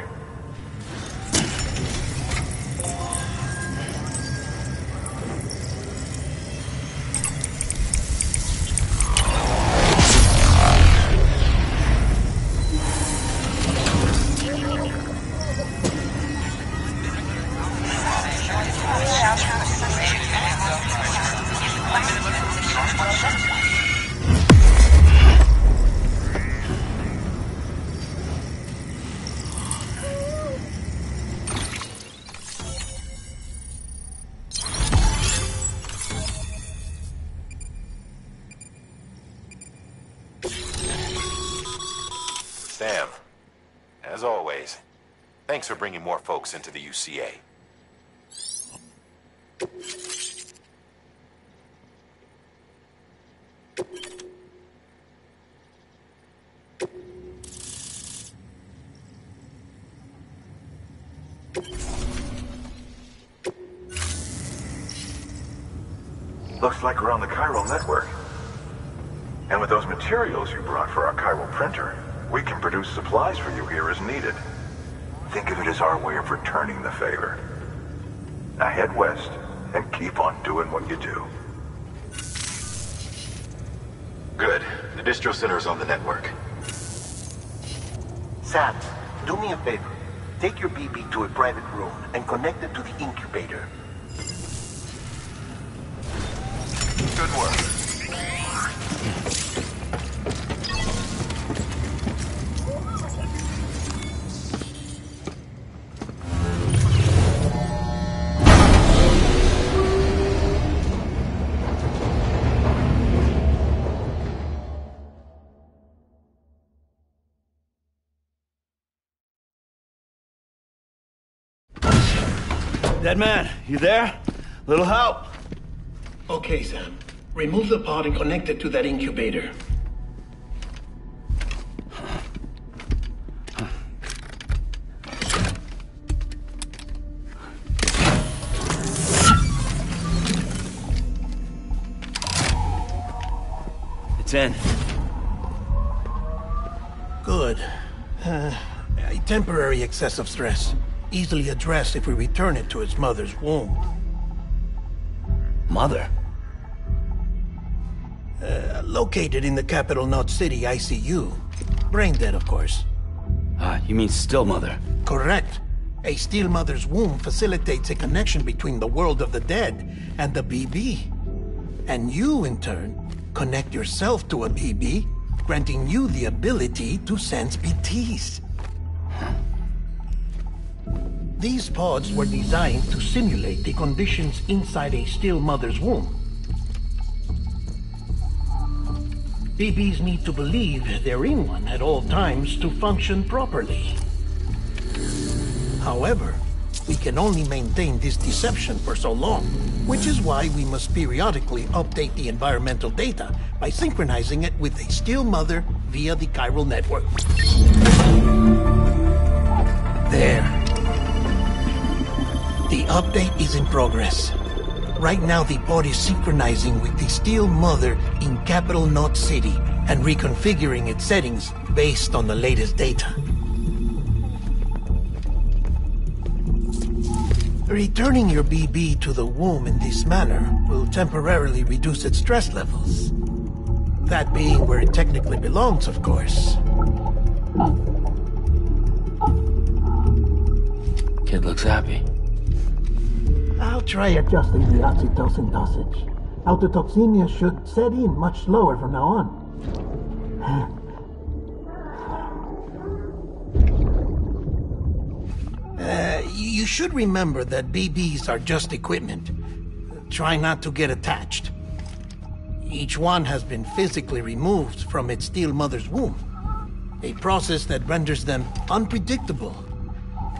Sam, as always, thanks for bringing more folks into the UCA. Looks like we're on the chiral network. And with those materials you brought for our chiral printer, we can produce supplies for you here as needed. Think of it as our way of returning the favor. Now head west and keep on doing what you do. Good. The distro center is on the network. Sam, do me a favor. Take your BB to a private room and connect it to the incubator. Good work. Dead man, you there? Little help? Okay, Sam. Remove the pod and connect it to that incubator. It's in. Good. A temporary excessive stress. Easily addressed if we return it to its mother's womb. Mother? Located in the capital Knot City ICU. Brain dead, of course. You mean still mother? Correct. A still mother's womb facilitates a connection between the world of the dead and the BB. And you, in turn, connect yourself to a BB, granting you the ability to sense BTs. These pods were designed to simulate the conditions inside a still mother's womb. BBs need to believe they're in one at all times to function properly. However, we can only maintain this deception for so long, which is why we must periodically update the environmental data by synchronizing it with a still mother via the chiral network. There. The update is in progress. Right now, the pod is synchronizing with the still mother in capital Knot City and reconfiguring its settings based on the latest data. Returning your BB to the womb in this manner will temporarily reduce its stress levels. That being where it technically belongs, of course. Kid looks happy. I'll try adjusting the oxytocin dosage. Autotoxemia should set in much slower from now on. You should remember that BBs are just equipment. Try not to get attached. Each one has been physically removed from its steel mother's womb. A process that renders them unpredictable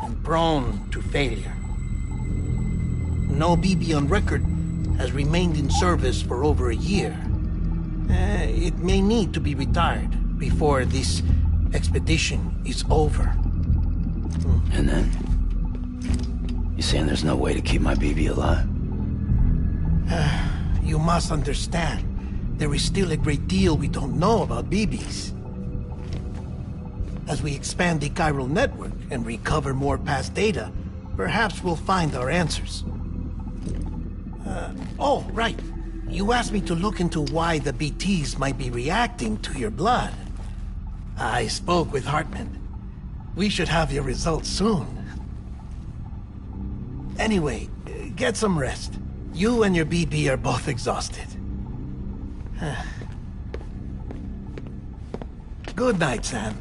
and prone to failure. No BB on record has remained in service for over a year. It may need to be retired before this expedition is over. And then? You saying there's no way to keep my BB alive? You must understand, there is still a great deal we don't know about BBs. As we expand the chiral network and recover more past data, perhaps we'll find our answers. Oh, right. You asked me to look into why the BTs might be reacting to your blood. I spoke with Hartman. We should have your results soon. Anyway, get some rest. You and your BB are both exhausted. Good night, Sam.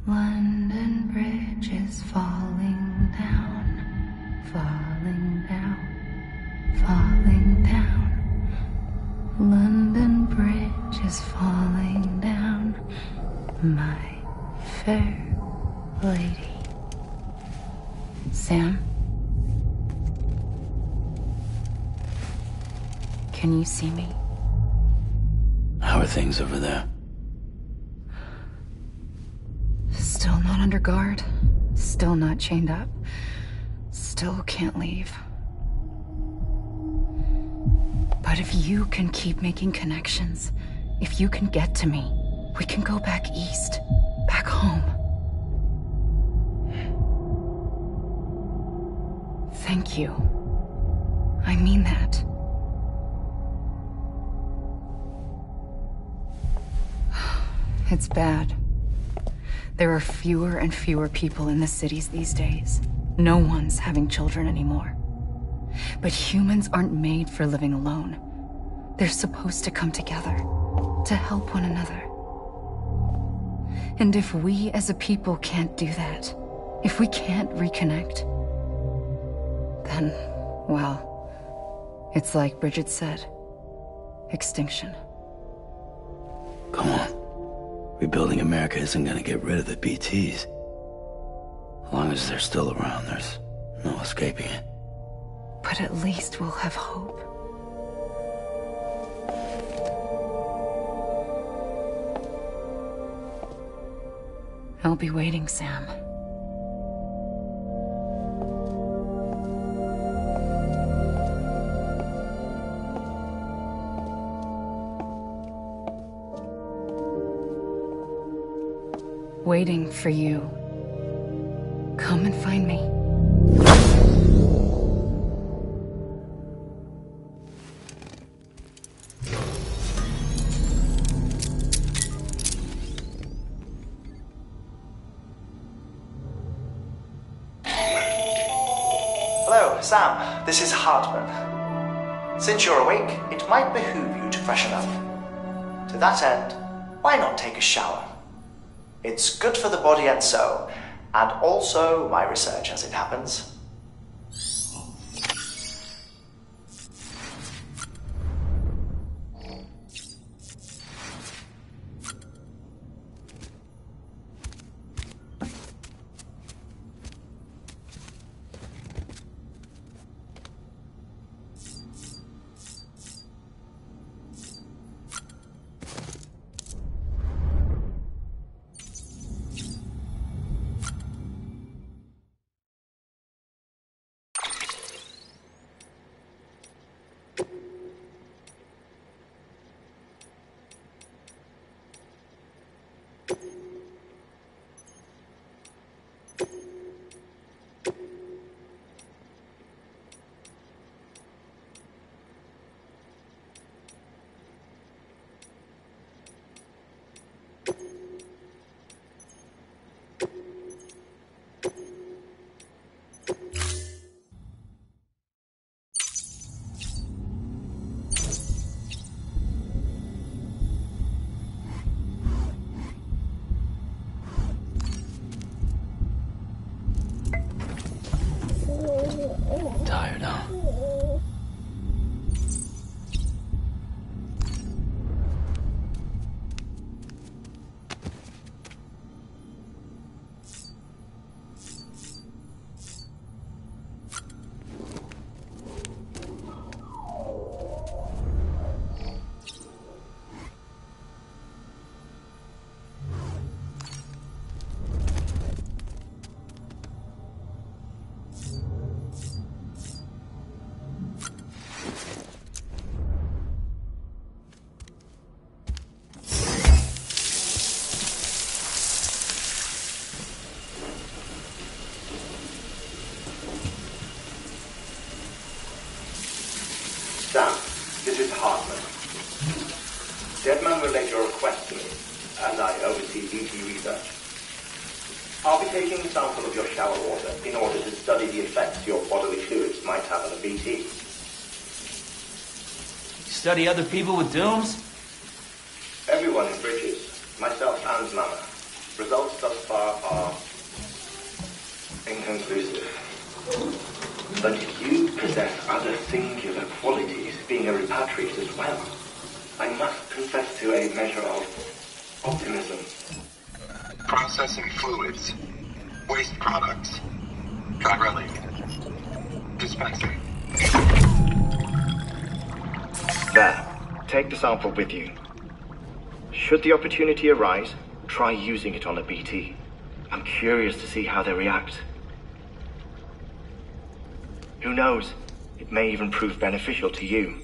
London Bridge is falling down, falling down, falling down. London Bridge is falling down, my fair lady. Sam? Can you see me? How are things over there? Still not under guard. Still not chained up. Still can't leave. But if you can keep making connections, if you can get to me, we can go back east. Back home. Thank you. I mean that. It's bad. There are fewer and fewer people in the cities these days. No one's having children anymore. But humans aren't made for living alone. They're supposed to come together, to help one another. And if we as a people can't do that, if we can't reconnect, then, well, it's like Bridget said, extinction. Come on. Rebuilding America isn't gonna get rid of the BTs. As long as they're still around, there's no escaping it. But at least we'll have hope. I'll be waiting, Sam. Waiting for you. Come and find me. Hello, Sam. This is Hartman. Since you're awake, it might behoove you to freshen up. To that end, why not take a shower? It's good for the body and soul, and also my research as it happens. Tired, huh? Sam, this is Hartman. Deadman relayed your request to me, as I oversee BT research. I'll be taking a sample of your shower water in order to study the effects your bodily fluids might have on a BT. Study other people with dooms? Everyone in Bridges, myself and Mama. Results thus far are inconclusive. But you possess other singular qualities, being a repatriate as well. I must confess to a measure of optimism. Processing fluids. Waste products. Chirelli. Dispensing. There. Take the sample with you. Should the opportunity arise, try using it on a BT. I'm curious to see how they react. Who knows? It may even prove beneficial to you.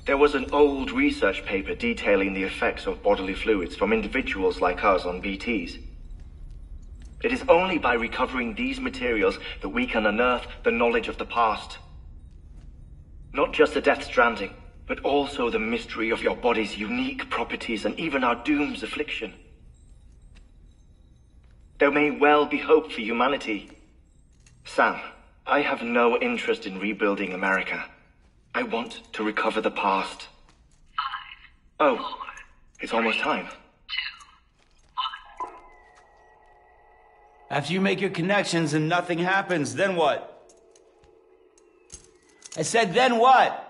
There was an old research paper detailing the effects of bodily fluids from individuals like us on BTs. It is only by recovering these materials that we can unearth the knowledge of the past. Not just the Death Stranding, but also the mystery of your body's unique properties and even our doom's affliction. There may well be hope for humanity. Sam, I have no interest in rebuilding America. I want to recover the past. 5, 4, it's almost time. 2, 1. After you make your connections and nothing happens, then what? I said, then what?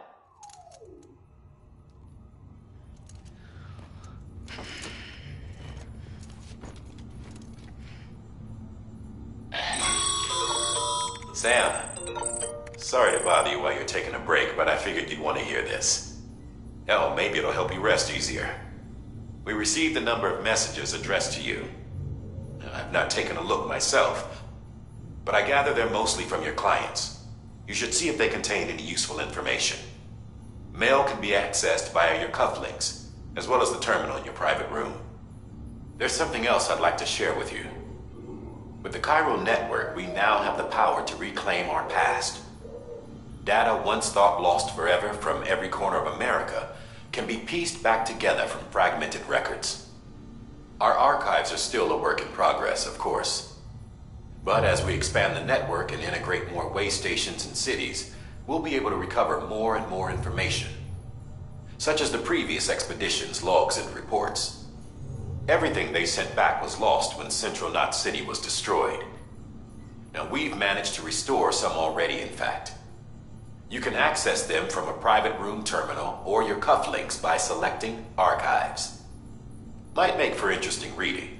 Sam, sorry to bother you while you're taking a break, but I figured you'd want to hear this. Hell, maybe it'll help you rest easier. We received a number of messages addressed to you. I've not taken a look myself, but I gather they're mostly from your clients. You should see if they contain any useful information. Mail can be accessed via your cufflinks, as well as the terminal in your private room. There's something else I'd like to share with you. With the Cairo network, we now have the power to reclaim our past. Data once thought lost forever from every corner of America can be pieced back together from fragmented records. Our archives are still a work in progress, of course. But as we expand the network and integrate more way stations and cities, we'll be able to recover more and more information, such as the previous expedition's logs and reports. Everything they sent back was lost when Central Knot City was destroyed. Now, we've managed to restore some already, in fact. You can access them from a private room terminal or your cufflinks by selecting Archives. Might make for interesting reading.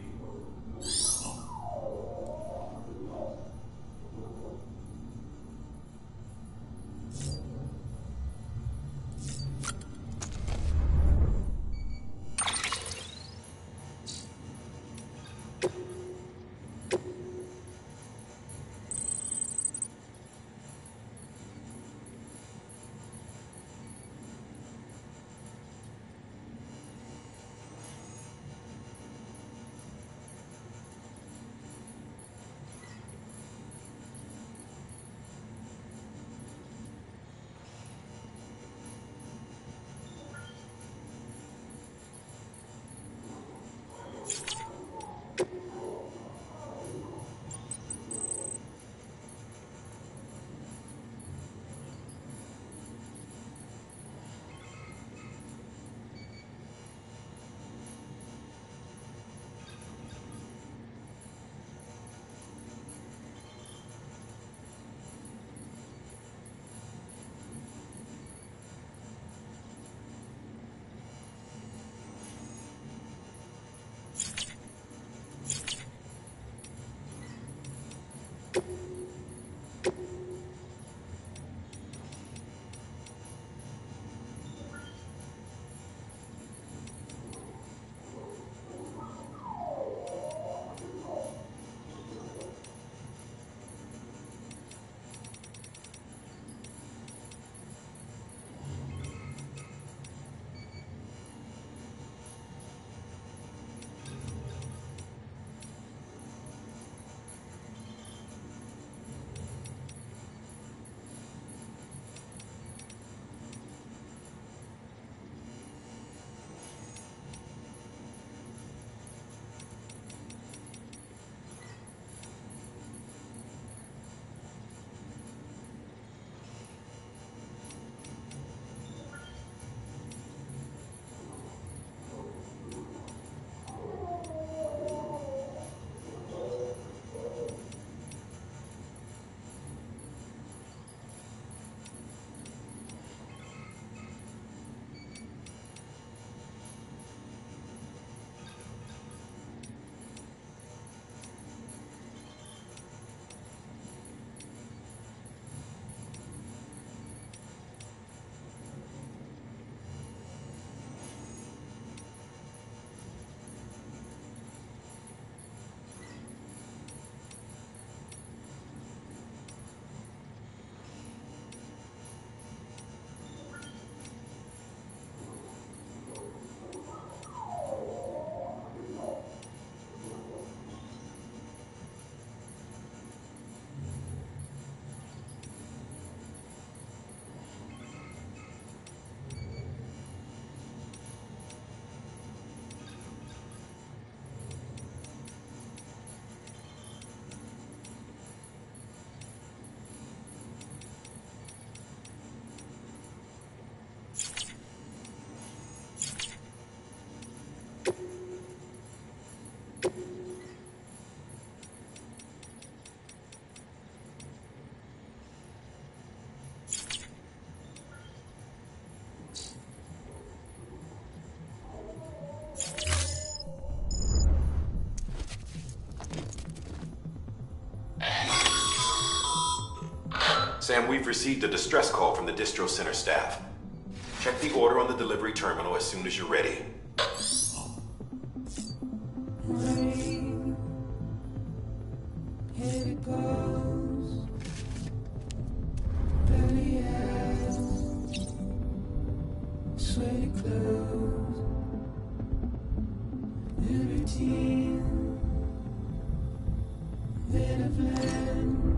Sam, we've received a distress call from the distro center staff. Check the order on the delivery terminal as soon as you're ready. Here it goes. Belly ass, sweaty clothes, the routine that I've learned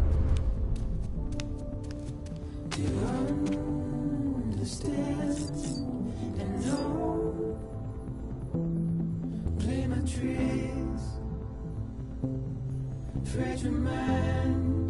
to understand and know. Play my tricks, fragile mind.